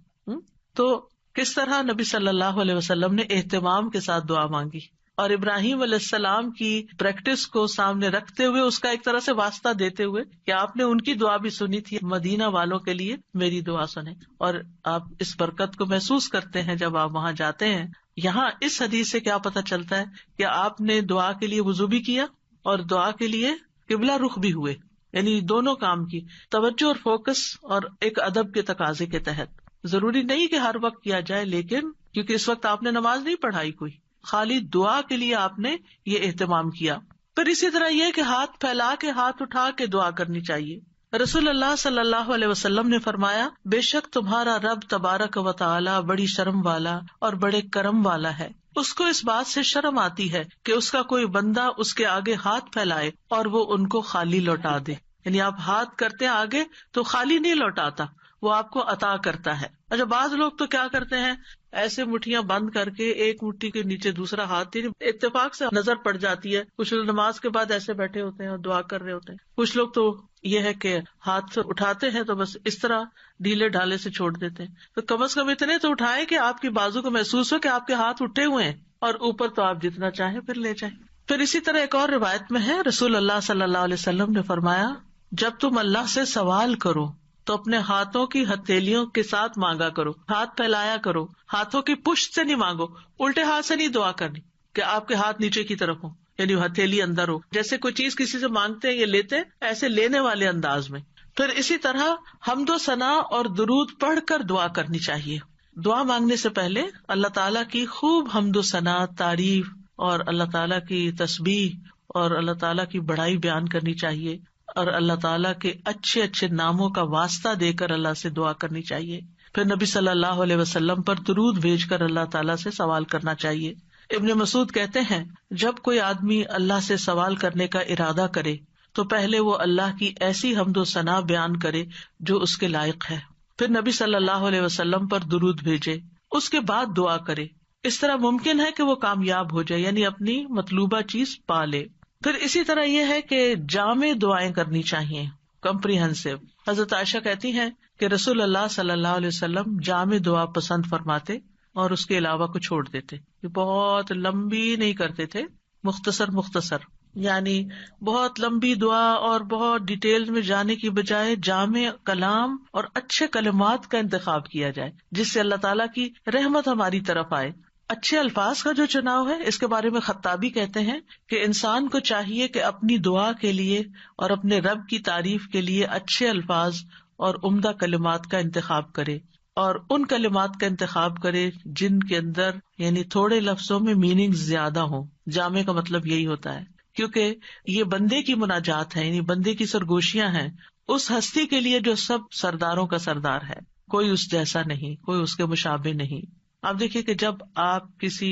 [SPEAKER 1] تو کس طرح نبی صلی اللہ علیہ وسلم نے اہتمام کے ساتھ دعا مانگی، اور ابراہیم علیہ السلام کی پریکٹس کو سامنے رکھتے ہوئے، اس کا ایک طرح سے واسطہ دیتے ہوئے کہ آپ نے ان کی دعا بھی سنی تھی، مدینہ والوں کے لیے میری دعا سنیں، اور آپ اس برکت کو محسوس کرتے ہیں جب آپ وہاں جاتے ہیں. یہاں اس حدیث سے کیا پتہ چلتا ہے کہ آپ نے دعا کے لیے وضو بھی کیا اور دعا کے لیے قبلہ رخ بھی ہوئے، یعنی دونوں کام کی توجہ اور فوکس، اور ایک ادب کے تقاضے کے تحت. ضروری نہیں کہ ہر وقت کیا جائے، لیکن کیونکہ اس وقت آپ نے نماز نہیں پڑھائی کوئی، خالی دعا کے لیے آپ نے یہ اہتمام کیا. پھر اسی طرح یہ کہ ہاتھ پھیلا کے، ہاتھ اٹھا کے دعا کرنی چاہیے. رسول اللہ صلی اللہ علیہ وسلم نے فرمایا، بے شک تمہارا رب تبارک و تعالی بڑی شرم والا اور بڑے کرم والا ہے. اس کو اس بات سے شرم آتی ہے کہ اس کا کوئی بندہ اس کے آگے ہاتھ پھیلائے اور وہ ان کو خالی لوٹا دے. یعنی آپ ہاتھ کرتے ہیں آگے تو خالی نہیں لوٹاتا، وہ آپ کو عطا کرتا ہے. اچھا، بعض لوگ تو کیا کرتے ہیں، ایسے مٹھیاں بند کر کے ایک مٹھی کے نیچے دوسرا ہاتھ، اتفاق سے نظر پڑ جاتی ہے. کچھ لوگ نماز کے بعد ایسے بیٹھے ہوتے ہیں اور دعا کر رہے ہوتے ہیں. کچھ لوگ تو یہ ہے کہ ہاتھ سے اٹھاتے ہیں تو بس اس طرح ڈھیلے ڈھالے سے چھوڑ دیتے ہیں. تو کم از کم اتنے تو اٹھائیں کہ آپ کی بازو کو محسوس ہو کہ آپ کے ہاتھ اٹھے ہوئے ہیں، اور اوپر تو آپ جتنا چاہیں پھر لے جائیں. پھر اسی طرح ایک اور روایت میں ہے، رسول اللہ صلی اللہ علیہ وسلم نے فرمایا، جب تم اللہ سے سوال کرو تو اپنے ہاتھوں کی ہتھیلیوں کے ساتھ مانگا کرو، ہاتھ پھیلایا کرو، ہاتھوں کی پشت سے نہیں مانگو، الٹے ہاتھ سے نہیں دعا کرنی کہ آپ کے ہاتھ نیچے کی طرف ہو، یعنی ہتھیلی اندر ہو. جیسے کوئی چیز کسی سے مانگتے ہیں، یہ لیتے ہیں ایسے لینے والے انداز میں. پھر اسی طرح حمد و ثنا اور درود پڑھ کر دعا کرنی چاہیے. دعا مانگنے سے پہلے اللہ تعالیٰ کی خوب حمد و ثنا، تعریف، اور اللہ تعالیٰ کی تسبیح اور اللہ تعالیٰ کی بڑائی بیان کرنی چاہیے، اور اللہ تعالیٰ کے اچھے اچھے ناموں کا واسطہ دے کر اللہ سے دعا کرنی چاہیے. پھر نبی صلی اللہ علیہ وسلم پر درود بھیج کر اللہ تعالیٰ سے سوال کرنا چاہیے. ابن مسعود کہتے ہیں، جب کوئی آدمی اللہ سے سوال کرنے کا ارادہ کرے تو پہلے وہ اللہ کی ایسی حمد و ثنا بیان کرے جو اس کے لائق ہے، پھر نبی صلی اللہ علیہ وسلم پر درود بھیجے، اس کے بعد دعا کرے. اس طرح ممکن ہے کہ وہ کامیاب ہو جائے، یعنی اپنی مطلوبہ چیز پا لے. پھر اسی طرح یہ ہے کہ جامع دعائیں کرنی چاہیے، کمپریہنسو. حضرت عائشہ کہتی ہیں کہ رسول اللہ صلی اللہ علیہ وسلم جامع دعا پسند فرماتے اور اس کے علاوہ کو چھوڑ دیتے. یہ بہت لمبی نہیں کرتے تھے، مختصر، یعنی بہت لمبی دعا اور بہت ڈیٹیل میں جانے کی بجائے جامع کلام اور اچھے کلمات کا انتخاب کیا جائے جس سے اللہ تعالیٰ کی رحمت ہماری طرف آئے. اچھے الفاظ کا جو چناؤ ہے، اس کے بارے میں خطابی کہتے ہیں کہ انسان کو چاہیے کہ اپنی دعا کے لیے اور اپنے رب کی تعریف کے لیے اچھے الفاظ اور عمدہ کلمات کا انتخاب کرے، اور ان کلمات کا انتخاب کرے جن کے اندر یعنی تھوڑے لفظوں میں میننگ زیادہ ہوں. جامع کا مطلب یہی ہوتا ہے، کیونکہ یہ بندے کی مناجات ہے، یعنی بندے کی سرگوشیاں ہیں اس ہستی کے لیے جو سب سرداروں کا سردار ہے، کوئی اس جیسا نہیں، کوئی اس کے مشابہ نہیں. آپ دیکھیے کہ جب آپ کسی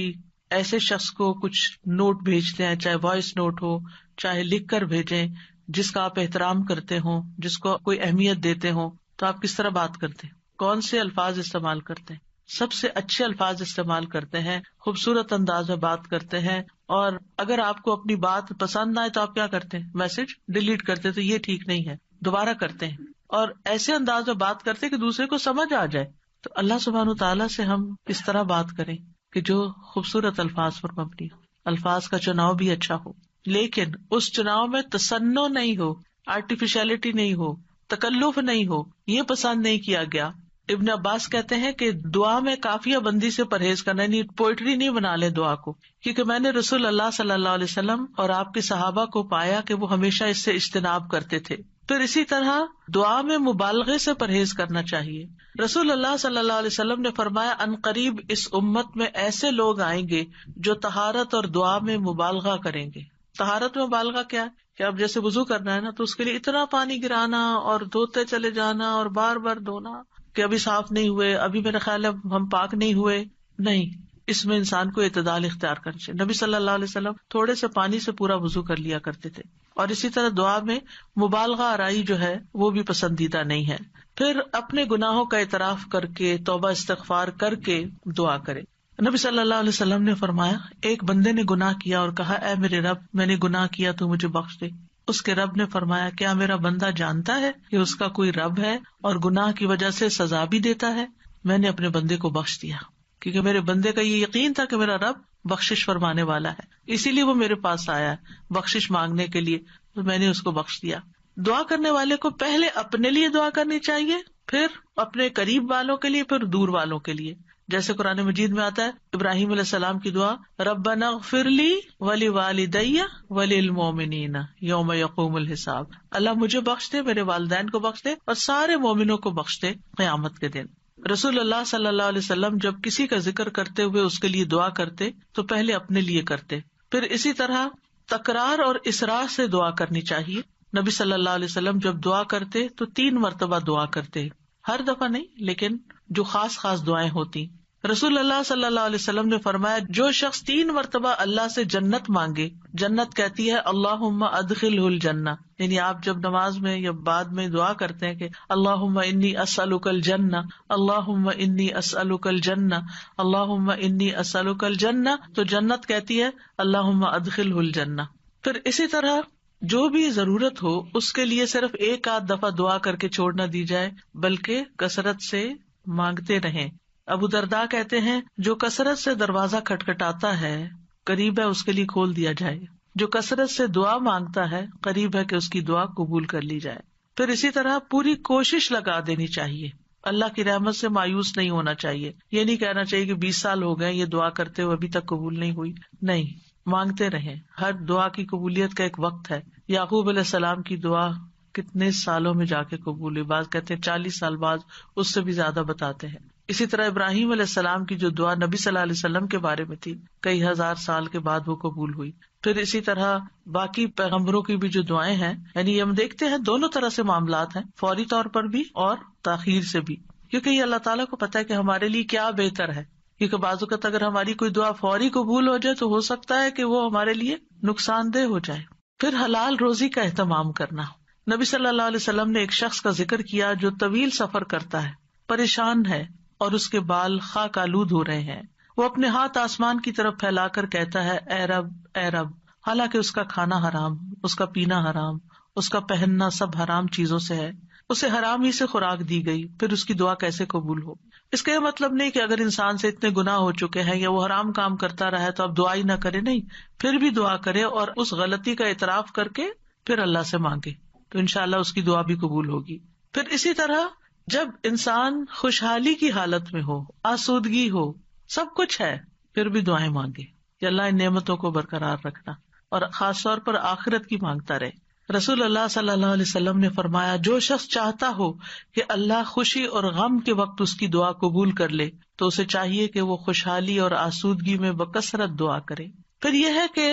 [SPEAKER 1] ایسے شخص کو کچھ نوٹ بھیجتے ہیں، چاہے وائس نوٹ ہو چاہے لکھ کر بھیجیں، جس کا آپ احترام کرتے ہوں، جس کو کوئی اہمیت دیتے ہوں، تو آپ کس طرح بات کرتے ہیں؟ کون سے الفاظ استعمال کرتے ہیں؟ سب سے اچھے الفاظ استعمال کرتے ہیں، خوبصورت انداز میں بات کرتے ہیں. اور اگر آپ کو اپنی بات پسند نہ آئے تو آپ کیا کرتے ہیں؟ میسج ڈیلیٹ کرتے، تو یہ ٹھیک نہیں ہے، دوبارہ کرتے ہیں اور ایسے انداز میں بات کرتے ہیں کہ دوسرے کو سمجھ آ جائے. تو اللہ سبحانہ تعالیٰ سے ہم اس طرح بات کریں کہ جو خوبصورت الفاظ پر مبنی ہو، الفاظ کا چناؤ بھی اچھا ہو، لیکن اس چناؤ میں تصنع نہیں ہو، آرٹیفیشلٹی نہیں ہو، تکلف نہیں ہو، یہ پسند نہیں کیا گیا. ابن عباس کہتے ہیں کہ دعا میں قافیہ بندی سے پرہیز کرنا، یعنی پوئٹری نہیں بنا لے دعا کو، کیونکہ میں نے رسول اللہ صلی اللہ علیہ وسلم اور آپ کے صحابہ کو پایا کہ وہ ہمیشہ اس سے اجتناب کرتے تھے. پھر اسی طرح دعا میں مبالغے سے پرہیز کرنا چاہیے. رسول اللہ صلی اللہ علیہ وسلم نے فرمایا ان قریب اس امت میں ایسے لوگ آئیں گے جو طہارت اور دعا میں مبالغہ کریں گے. طہارت میں مبالغہ کیا ہے کہ اب جیسے وضو کرنا ہے نا، تو اس کے لیے اتنا پانی گرانا اور دھوتے چلے جانا اور بار بار دھونا کہ ابھی صاف نہیں ہوئے، ابھی میرا خیال ہے ہم پاک نہیں ہوئے. نہیں، اس میں انسان کو اعتدال اختیار کرنا چاہیے. نبی صلی اللہ علیہ وسلم تھوڑے سے پانی سے پورا وضو کر لیا کرتے تھے. اور اسی طرح دعا میں مبالغہ آرائی جو ہے وہ بھی پسندیدہ نہیں ہے. پھر اپنے گناہوں کا اعتراف کر کے توبہ استغفار کر کے دعا کرے. نبی صلی اللہ علیہ وسلم نے فرمایا ایک بندے نے گناہ کیا اور کہا اے میرے رب میں نے گناہ کیا تو مجھے بخش دے. اس کے رب نے فرمایا کیا میرا بندہ جانتا ہے کہ اس کا کوئی رب ہے اور گناہ کی وجہ سے سزا بھی دیتا ہے؟ میں نے اپنے بندے کو بخش دیا، کیونکہ میرے بندے کا یہ یقین تھا کہ میرا رب بخشش فرمانے والا ہے، اسی لیے وہ میرے پاس آیا ہے بخشش مانگنے کے لیے، تو میں نے اس کو بخش دیا. دعا کرنے والے کو پہلے اپنے لیے دعا کرنی چاہیے، پھر اپنے قریب والوں کے لیے، پھر دور والوں کے لیے. جیسے قرآن مجید میں آتا ہے ابراہیم علیہ السلام کی دعا ربنا اغفر لی ولوالدی وللمؤمنین یوم یقوم الحساب. اللہ مجھے بخش دے، میرے والدین کو بخش دے اور سارے مومنوں کو بخش دے قیامت کے دن. رسول اللہ صلی اللہ علیہ وسلم جب کسی کا ذکر کرتے ہوئے اس کے لیے دعا کرتے تو پہلے اپنے لیے کرتے. پھر اسی طرح تکرار اور اصرار سے دعا کرنی چاہیے. نبی صلی اللہ علیہ وسلم جب دعا کرتے تو 3 مرتبہ دعا کرتے، ہر دفعہ نہیں لیکن جو خاص خاص دعائیں ہوتی. رسول اللہ صلی اللہ علیہ وسلم نے فرمایا جو شخص 3 مرتبہ اللہ سے جنت مانگے، جنت کہتی ہے اللہم ادخلہ الجنہ. یعنی آپ جب نماز میں یا بعد میں دعا کرتے ہیں کہ اللہم انی اسألک الجنہ، اللہم انی اسألک الجنہ، اللہم انی اسألک الجنہ، تو جنت کہتی ہے اللہم ادخلہ الجنہ. پھر اسی طرح جو بھی ضرورت ہو اس کے لیے صرف 1 آدھ دفعہ دعا کر کے چھوڑ نہ دی جائے، بلکہ کثرت سے مانگتے رہیں. ابو درداء کہتے ہیں جو کثرت سے دروازہ کھٹکھٹاتا ہے قریب ہے اس کے لیے کھول دیا جائے، جو کثرت سے دعا مانگتا ہے قریب ہے کہ اس کی دعا قبول کر لی جائے. پھر اسی طرح پوری کوشش لگا دینی چاہیے، اللہ کی رحمت سے مایوس نہیں ہونا چاہیے. یہ نہیں کہنا چاہیے کہ 20 سال ہو گئے یہ دعا کرتے ہوئے ابھی تک قبول نہیں ہوئی. نہیں، مانگتے رہیں. ہر دعا کی قبولیت کا ایک وقت ہے. یعقوب علیہ السلام کی دعا کتنے سالوں میں جا کے قبول ہوئی، بعض کہتے ہیں 40 سال بعد، اس سے بھی زیادہ بتاتے ہیں. اسی طرح ابراہیم علیہ السلام کی جو دعا نبی صلی اللہ علیہ وسلم کے بارے میں تھی کئی ہزار سال کے بعد وہ قبول ہوئی. پھر اسی طرح باقی پیغمبروں کی بھی جو دعائیں ہیں، یعنی ہم دیکھتے ہیں دونوں طرح سے معاملات ہیں، فوری طور پر بھی اور تاخیر سے بھی، کیونکہ یہ اللہ تعالیٰ کو پتا ہے کہ ہمارے لیے کیا بہتر ہے. کیونکہ بعض اوقات اگر ہماری کوئی دعا فوری قبول ہو جائے تو ہو سکتا ہے کہ وہ ہمارے لیے نقصان دہ ہو جائے. پھر حلال روزی کا اہتمام کرنا. نبی صلی اللہ علیہ وسلم نے ایک شخص کا ذکر کیا جو طویل سفر کرتا ہے، پریشان ہے اور اس کے بال خاک آلود ہو رہے ہیں. وہ اپنے ہاتھ آسمان کی طرف پھیلا کر کہتا ہے اے رب اے رب، حالانکہ اس کا کھانا حرام، اس کا پینا حرام، اس کا پہننا سب حرام چیزوں سے ہے، اسے حرام ہی سے خوراک دی گئی، پھر اس کی دعا کیسے قبول ہو؟ اس کا یہ مطلب نہیں کہ اگر انسان سے اتنے گناہ ہو چکے ہیں یا وہ حرام کام کرتا رہا ہے تو اب دعا ہی نہ کرے. نہیں، پھر بھی دعا کرے اور اس غلطی کا اعتراف کر کے پھر اللہ سے مانگے تو انشاءاللہ اس کی دعا بھی قبول ہوگی. پھر اسی طرح جب انسان خوشحالی کی حالت میں ہو، آسودگی ہو، سب کچھ ہے، پھر بھی دعائیں مانگے کہ اللہ ان نعمتوں کو برقرار رکھنا، اور خاص طور پر آخرت کی مانگتا رہے. رسول اللہ صلی اللہ علیہ وسلم نے فرمایا، جو شخص چاہتا ہو کہ اللہ خوشی اور غم کے وقت اس کی دعا قبول کر لے تو اسے چاہیے کہ وہ خوشحالی اور آسودگی میں بکثرت دعا کرے. پھر یہ ہے کہ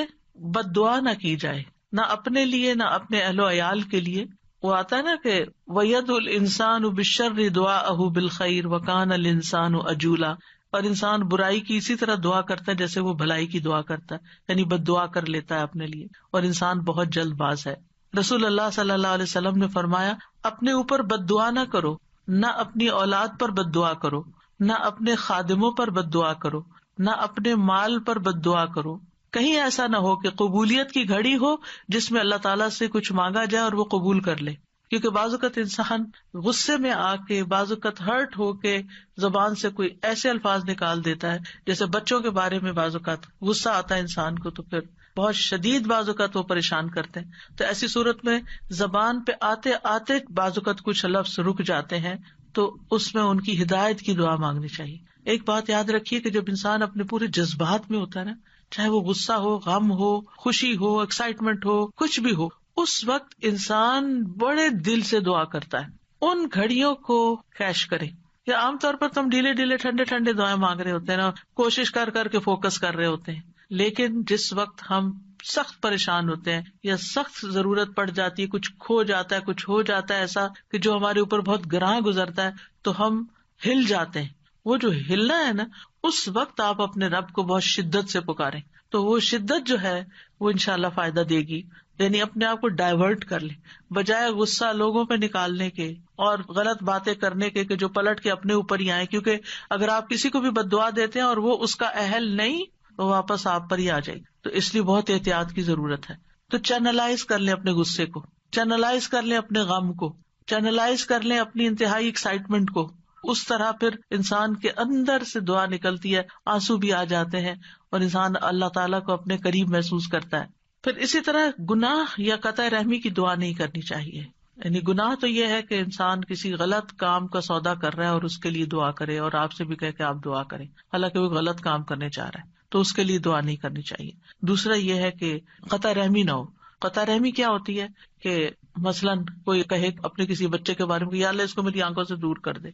[SPEAKER 1] بد دعا نہ کی جائے، نہ اپنے لیے نہ اپنے اہل و عیال کے لیے. وہ آتا ہے نا کہ وَيَدْعُ الْإِنسَانُ بِالشَّرِّ دُعَاءَهُ بِالْخَيْرِ وَكَانَ الْإِنسَانُ عَجُولًا، اور انسان برائی کی اسی طرح دعا کرتا ہے جیسے وہ بھلائی کی دعا کرتا ہے، یعنی بد دعا کر لیتا ہے اپنے لیے، اور انسان بہت جلد باز ہے. رسول اللہ صلی اللہ علیہ وسلم نے فرمایا، اپنے اوپر بد دعا نہ کرو، نہ اپنی اولاد پر بد دعا کرو، نہ اپنے خادموں پر بد دعا کرو، نہ اپنے مال پر بد دعا کرو. کہیں ایسا نہ ہو کہ قبولیت کی گھڑی ہو جس میں اللہ تعالیٰ سے کچھ مانگا جائے اور وہ قبول کر لے، کیونکہ بعض اوقات انسان غصے میں آ کے، بعض اوقات ہرٹ ہو کے زبان سے کوئی ایسے الفاظ نکال دیتا ہے، جیسے بچوں کے بارے میں بعض اوقات غصہ آتا ہے انسان کو تو پھر بہت شدید بعض اوقات وہ پریشان کرتے ہیں. تو ایسی صورت میں زبان پہ آتے آتے بعض اوقات کچھ لفظ رک جاتے ہیں، تو اس میں ان کی ہدایت کی دعا مانگنی چاہیے. ایک بات یاد رکھیے کہ جب انسان اپنے پورے جذبات میں ہوتا ہے نا، چاہے وہ غصہ ہو، غم ہو، خوشی ہو، ایکسائٹمنٹ ہو، کچھ بھی ہو، اس وقت انسان بڑے دل سے دعا کرتا ہے. ان گھڑیوں کو کیش کرے. یا عام طور پر تم ڈھیلے ڈھیلے ٹھنڈے ٹھنڈے دعائیں مانگ رہے ہوتے ہیں نا، کوشش کر کر کے فوکس کر رہے ہوتے ہیں، لیکن جس وقت ہم سخت پریشان ہوتے ہیں یا سخت ضرورت پڑ جاتی ہے، کچھ کھو جاتا ہے، کچھ ہو جاتا ہے ایسا کہ جو ہمارے اوپر بہت گراں گزرتا ہے، تو ہم ہل جاتے ہیں. وہ جو ہلنا ہے نا، اس وقت آپ اپنے رب کو بہت شدت سے پکاریں، تو وہ شدت جو ہے وہ انشاءاللہ فائدہ دے گی. یعنی اپنے آپ کو ڈائیورٹ کر لیں، بجائے غصہ لوگوں پہ نکالنے کے اور غلط باتیں کرنے کے کہ جو پلٹ کے اپنے اوپر ہی آئے. کیونکہ اگر آپ کسی کو بھی بد دعا دیتے ہیں اور وہ اس کا اہل نہیں، تو واپس آپ پر ہی آ جائے گی. تو اس لیے بہت احتیاط کی ضرورت ہے. تو چینلائز کر لیں اپنے غصے کو، چینلائز کر لیں اپنے غم کو، چینلائز کر لیں اپنی انتہائی ایکسائٹمنٹ کو. اس طرح پھر انسان کے اندر سے دعا نکلتی ہے، آنسو بھی آ جاتے ہیں اور انسان اللہ تعالیٰ کو اپنے قریب محسوس کرتا ہے. پھر اسی طرح گناہ یا قطع رحمی کی دعا نہیں کرنی چاہیے. یعنی گناہ تو یہ ہے کہ انسان کسی غلط کام کا سودا کر رہا ہے اور اس کے لیے دعا کرے اور آپ سے بھی کہے کہ آپ دعا کریں، حالانکہ وہ غلط کام کرنے چاہ رہا ہے، تو اس کے لیے دعا نہیں کرنی چاہیے. دوسرا یہ ہے کہ قطع رحمی نہ ہو. قطع رحمی کیا ہوتی ہے کہ مثلاً کوئی کہے اپنے کسی بچے کے بارے میں، یا اللہ اس کو میری آنکھوں سے دور کر دے،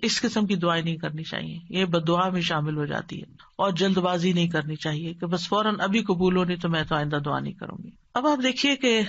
[SPEAKER 1] اس قسم کی دعائیں نہیں کرنی چاہیے. یہ بددعا میں شامل ہو جاتی ہے. اور جلد بازی نہیں کرنی چاہیے کہ بس فوراً ابھی قبول ہونی تو میں تو آئندہ دعا نہیں کروں گی. اب آپ دیکھیے کہ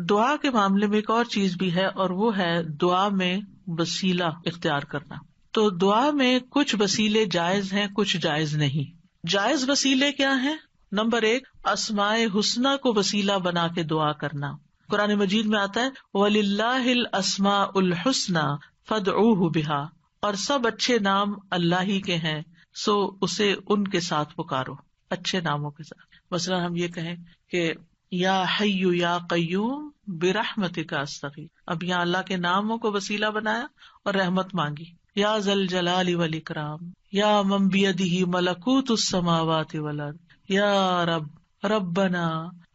[SPEAKER 1] دعا کے معاملے میں ایک اور چیز بھی ہے، اور وہ ہے دعا میں وسیلہ اختیار کرنا. تو دعا میں کچھ وسیلے جائز ہیں، کچھ جائز نہیں. جائز وسیلے کیا ہیں؟ نمبر 1، اسماء حسنی کو وسیلہ بنا کے دعا کرنا. قرآن مجید میں آتا ہے وَلِلَّهِ الْأَسْمَاءُ الْحُسْنَى فَادْعُوهُ بِهَا، اور سب اچھے نام اللہ ہی کے ہیں، سو اسے ان کے ساتھ پکارو، اچھے ناموں کے ساتھ. مثلا ہم یہ کہیں کہ یا حی یا قیوم برحمتک استغیث، اب یہاں اللہ کے ناموں کو وسیلہ بنایا اور رحمت مانگی. یا ذا الجلال والاکرام، یا من بیدہ ملکوت السماوات والارض، یا رب ربنا،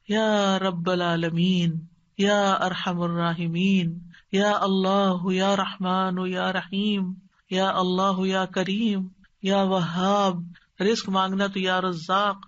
[SPEAKER 1] یا رب العالمین، یا ارحم الراحمین، یا اللہ یا رحمان یا رحیم، یا اللہ یا کریم، یا وہاب. رزق مانگنا تو یا رزاق.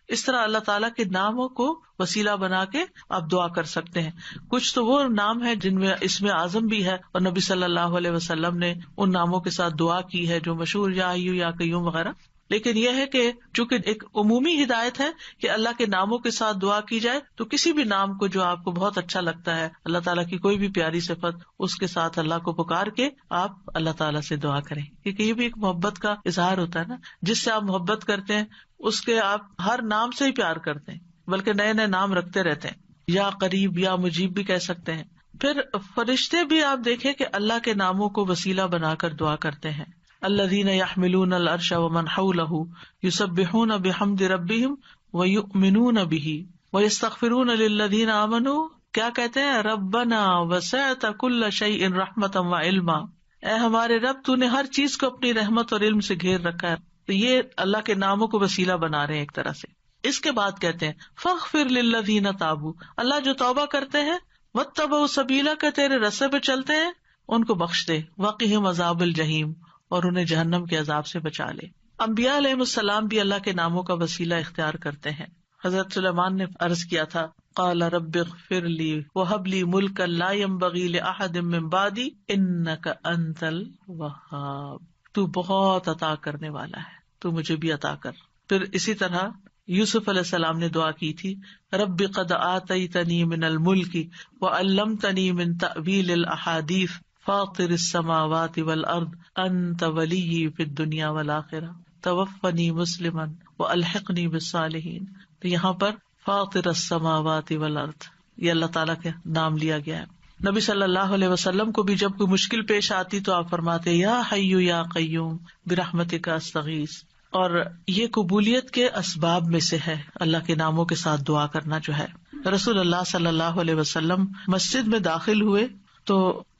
[SPEAKER 1] اس طرح اللہ تعالیٰ کے ناموں کو وسیلہ بنا کے آپ دعا کر سکتے ہیں. کچھ تو وہ نام ہے جن میں اسم اعظم بھی ہے، اور نبی صلی اللہ علیہ وسلم نے ان ناموں کے ساتھ دعا کی ہے جو مشہور یا حیّ یا قیوم وغیرہ. لیکن یہ ہے کہ چونکہ ایک عمومی ہدایت ہے کہ اللہ کے ناموں کے ساتھ دعا کی جائے، تو کسی بھی نام کو جو آپ کو بہت اچھا لگتا ہے، اللہ تعالیٰ کی کوئی بھی پیاری صفت، اس کے ساتھ اللہ کو پکار کے آپ اللہ تعالیٰ سے دعا کریں. کیونکہ یہ بھی ایک محبت کا اظہار ہوتا ہے نا، جس سے آپ محبت کرتے ہیں اس کے آپ ہر نام سے ہی پیار کرتے ہیں، بلکہ نئے نئے نام رکھتے رہتے ہیں. یا قریب یا مجیب بھی کہہ سکتے ہیں. پھر فرشتے بھی آپ دیکھیں کہ اللہ کے ناموں کو وسیلہ بنا کر دعا کرتے ہیں. الذین یحملون العرش ومن حولہ یسبحون بحمد ربہم ویؤمنون بہ ویستغفرون للذین آمنوا. کیا کہتے ہیں؟ ربنا وسعت کل شیء رحمتا وعلما، اے ہمارے رب تو نے ہر چیز کو اپنی رحمت اور علم سے گھیر رکھا ہے. تو یہ اللہ کے ناموں کو وسیلہ بنا رہے ہیں ایک طرح سے. اس کے بعد کہتے ہیں فاغفر للذین تابوا، اللہ جو توبہ کرتے ہیں، واتبعوا سبیلک، کہ تیرے رستے پہ چلتے ہیں، ان کو بخش دے، وقہم عذاب الجحیم، اور انہیں جہنم کے عذاب سے بچا لے. انبیاء علیہ السلام بھی اللہ کے ناموں کا وسیلہ اختیار کرتے ہیں. حضرت سلیمان نے عرض کیا تھا قال رب اغفر لی وہب لی ملکا لا ينبغی لأحد من بعدی انک انت الوہاب. تو بہت عطا کرنے والا ہے، تو مجھے بھی عطا کر. پھر اسی طرح یوسف علیہ السلام نے دعا کی تھی رب قد آتیتنی من الملک وعلمتنی من تأویل الاحادیث فاطر السماوات والارض انت ولی فی الدنیا والآخرہ توفنی مسلما والحقنی بالصالحین. تو یہاں پر فاطر السماوات والارض یہ اللہ تعالیٰ کا نام لیا گیا ہے. نبی صلی اللہ علیہ وسلم کو بھی جب کوئی مشکل پیش آتی تو آپ فرماتے یا حی یا قیوم برحمتک استغیث. اور یہ قبولیت کے اسباب میں سے ہے اللہ کے ناموں کے ساتھ دعا کرنا جو ہے. رسول اللہ صلی اللہ علیہ وسلم مسجد میں داخل ہوئے تو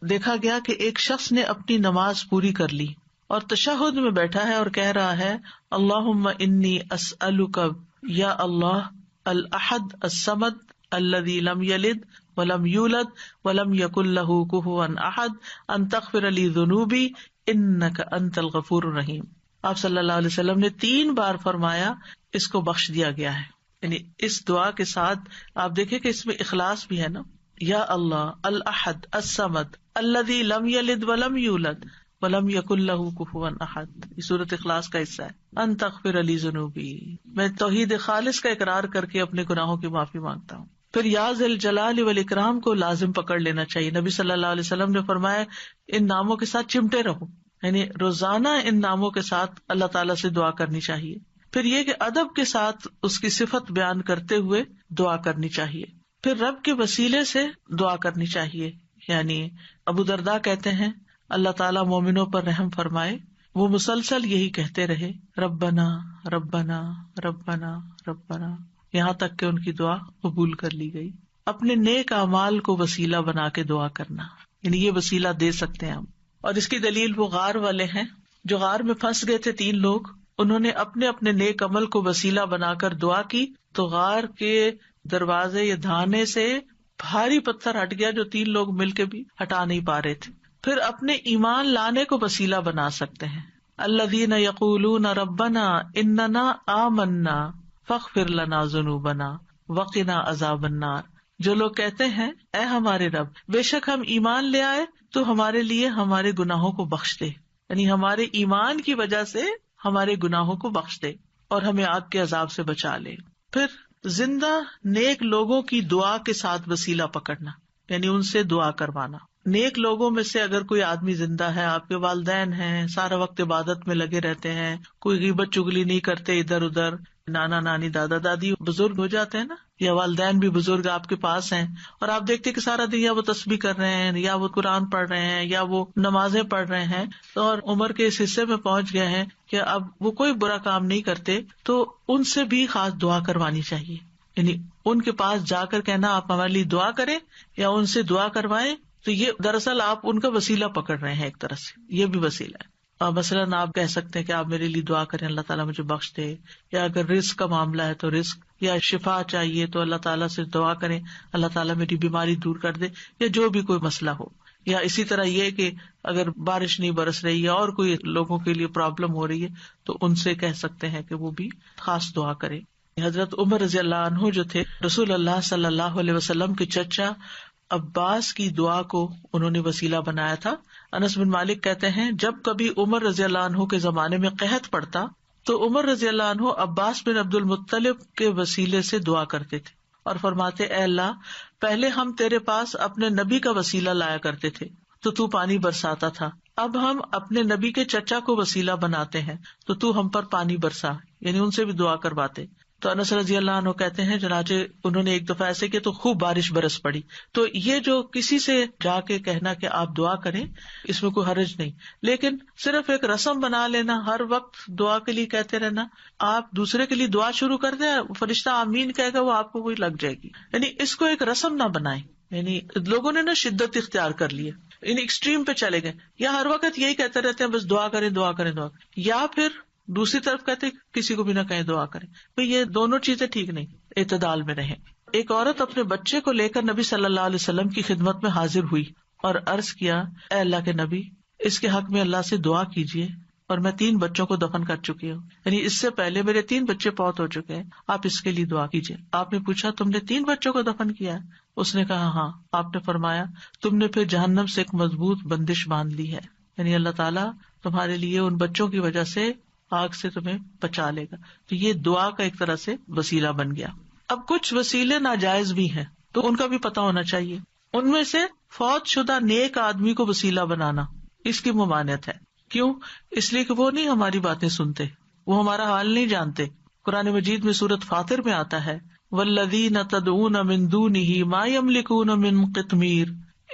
[SPEAKER 1] دیکھا گیا کہ ایک شخص نے اپنی نماز پوری کر لی اور تشہد میں بیٹھا ہے اور کہہ رہا ہے اللہم انی اسألک یا اللہ الاحد الصمد الذی لم یلد ولم یولد ولم یکن لہ کفوا احد ان تغفر لی ذنوبی انک انت الغفور الرحیم. آپ صلی اللہ علیہ وسلم نے 3 بار فرمایا اس کو بخش دیا گیا ہے. یعنی اس دعا کے ساتھ آپ دیکھیں کہ اس میں اخلاص بھی ہے نا. یا اللہ الاحد الصمد الذی لم یلد ولم یولد ولم یکن لہ کفوا احد. یہ سورۃ اخلاص کا حصہ ہے. ان تغفر لی ذنوبی، میں توحید خالص کا اقرار کر کے اپنے گناہوں کی معافی مانگتا ہوں. پھر یا ذی الجلال والاکرام کو لازم پکڑ لینا چاہیے. نبی صلی اللہ علیہ وسلم نے فرمایا ان ناموں کے ساتھ چمٹے رہو، یعنی روزانہ ان ناموں کے ساتھ اللہ تعالیٰ سے دعا کرنی چاہیے. پھر یہ کہ ادب کے ساتھ اس کی صفت بیان کرتے ہوئے دعا کرنی چاہیے. پھر رب کے وسیلے سے دعا کرنی چاہیے. یعنی ابو درداء کہتے ہیں اللہ تعالیٰ مومنوں پر رحم فرمائے، وہ مسلسل یہی کہتے رہے ربنا ربنا ربنا ربنا، یہاں تک کہ ان کی دعا قبول کر لی گئی. اپنے نیک اعمال کو وسیلہ بنا کے دعا کرنا، یعنی یہ وسیلہ دے سکتے ہیں ہم. اور اس کی دلیل وہ غار والے ہیں جو غار میں پھنس گئے تھے 3 لوگ، انہوں نے اپنے اپنے نیک عمل کو وسیلہ بنا کر دعا کی تو غار کے دروازے یا دھانے سے بھاری پتھر ہٹ گیا جو 3 لوگ مل کے بھی ہٹا نہیں پا رہے تھے. پھر اپنے ایمان لانے کو وسیلہ بنا سکتے ہیں. الذین یقولون ربنا اننا آمنا فاغفر لنا ذنوبنا وقنا عذاب النار. جو لوگ کہتے ہیں اے ہمارے رب بے شک ہم ایمان لے آئے تو ہمارے لیے ہمارے گناہوں کو بخش دے، یعنی ہمارے ایمان کی وجہ سے ہمارے گناہوں کو بخش دے اور ہمیں آگ کے عذاب سے بچا لے. پھر زندہ نیک لوگوں کی دعا کے ساتھ وسیلہ پکڑنا، یعنی ان سے دعا کروانا. نیک لوگوں میں سے اگر کوئی آدمی زندہ ہے، آپ کے والدین ہیں، سارا وقت عبادت میں لگے رہتے ہیں، کوئی غیبت چگلی نہیں کرتے ادھر ادھر، نانا نانی دادا دادی بزرگ ہو جاتے ہیں نا، یا والدین بھی بزرگ آپ کے پاس ہیں اور آپ دیکھتے کہ سارا دن یا وہ تسبیح کر رہے ہیں یا وہ قرآن پڑھ رہے ہیں یا وہ نمازیں پڑھ رہے ہیں اور عمر کے اس حصے میں پہنچ گئے ہیں کہ اب وہ کوئی برا کام نہیں کرتے، تو ان سے بھی خاص دعا کروانی چاہیے. یعنی ان کے پاس جا کر کہنا آپ ہمارے لیے دعا کریں یا ان سے دعا کروائیں، تو یہ دراصل آپ ان کا وسیلہ پکڑ رہے ہیں ایک طرح سے، یہ بھی وسیلہ ہے. مثلاً آپ کہہ سکتے ہیں کہ آپ میرے لیے دعا کریں اللہ تعالیٰ مجھے بخش دے، یا اگر رزق کا معاملہ ہے تو رزق یا شفا چاہیے تو اللہ تعالیٰ سے دعا کریں اللہ تعالیٰ میری بیماری دور کر دے، یا جو بھی کوئی مسئلہ ہو. یا اسی طرح یہ کہ اگر بارش نہیں برس رہی ہے اور کوئی لوگوں کے لیے پرابلم ہو رہی ہے تو ان سے کہہ سکتے ہیں کہ وہ بھی خاص دعا کریں. حضرت عمر رضی اللہ عنہ جو تھے رسول اللہ صلی اللہ علیہ وسلم کے چچا عباس کی دعا کو انہوں نے وسیلہ بنایا تھا. انس بن مالک کہتے ہیں جب کبھی عمر رضی اللہ عنہ کے زمانے میں قحط پڑتا تو عمر رضی اللہ عنہ عباس بن عبد المطلب کے وسیلے سے دعا کرتے تھے اور فرماتے اے اللہ پہلے ہم تیرے پاس اپنے نبی کا وسیلہ لایا کرتے تھے تو پانی برساتا تھا، اب ہم اپنے نبی کے چچا کو وسیلہ بناتے ہیں تو ہم پر پانی برسا، یعنی ان سے بھی دعا کرواتے. تو انس رضی اللہ عنہ کہتے ہیں چنانچہ انہوں نے ایک دفعہ ایسے کیا تو خوب بارش برس پڑی. تو یہ جو کسی سے جا کے کہنا کہ آپ دعا کریں اس میں کوئی حرج نہیں، لیکن صرف ایک رسم بنا لینا ہر وقت دعا کے لیے کہتے رہنا، آپ دوسرے کے لیے دعا شروع کر دیں فرشتہ آمین کہے گا وہ آپ کو کوئی لگ جائے گی، یعنی اس کو ایک رسم نہ بنائیں. یعنی لوگوں نے نا شدت اختیار کر لی ہے، یعنی ایکسٹریم پہ چلے گئے، یا ہر وقت یہی کہتے رہتے ہیں بس دعا کریں دعا کریں دعا کریں، یا پھر دوسری طرف کہتے کسی کو بھی نہ کہیں دعا کریں. یہ دونوں چیزیں ٹھیک نہیں، اعتدال میں رہیں. ایک عورت اپنے بچے کو لے کر نبی صلی اللہ علیہ وسلم کی خدمت میں حاضر ہوئی اور عرض کیا اے اللہ کے نبی اس کے حق میں اللہ سے دعا کیجیے اور میں 3 بچوں کو دفن کر چکی ہوں، یعنی اس سے پہلے میرے 3 بچے فوت ہو چکے ہیں، آپ اس کے لیے دعا کیجیے. آپ نے پوچھا تم نے 3 بچوں کو دفن کیا ہے؟ اس نے کہا ہاں. آپ نے فرمایا تم نے پھر جہنم سے ایک مضبوط بندش باندھ لی ہے، یعنی اللہ تعالیٰ تمہارے لیے ان بچوں کی وجہ سے آگ سے تمہیں بچا لے گا. تو یہ دعا کا ایک طرح سے وسیلہ بن گیا. اب کچھ وسیلے ناجائز بھی ہیں تو ان کا بھی پتہ ہونا چاہیے. ان میں سے فوت شدہ نیک آدمی کو وسیلہ بنانا، اس کی ممانعت ہے. کیوں؟ اس لیے کہ وہ نہیں ہماری باتیں سنتے، وہ ہمارا حال نہیں جانتے. قرآن مجید میں سورۃ فاطر میں آتا ہے والذین تدعون من دونہ ما یملکون من قطمیر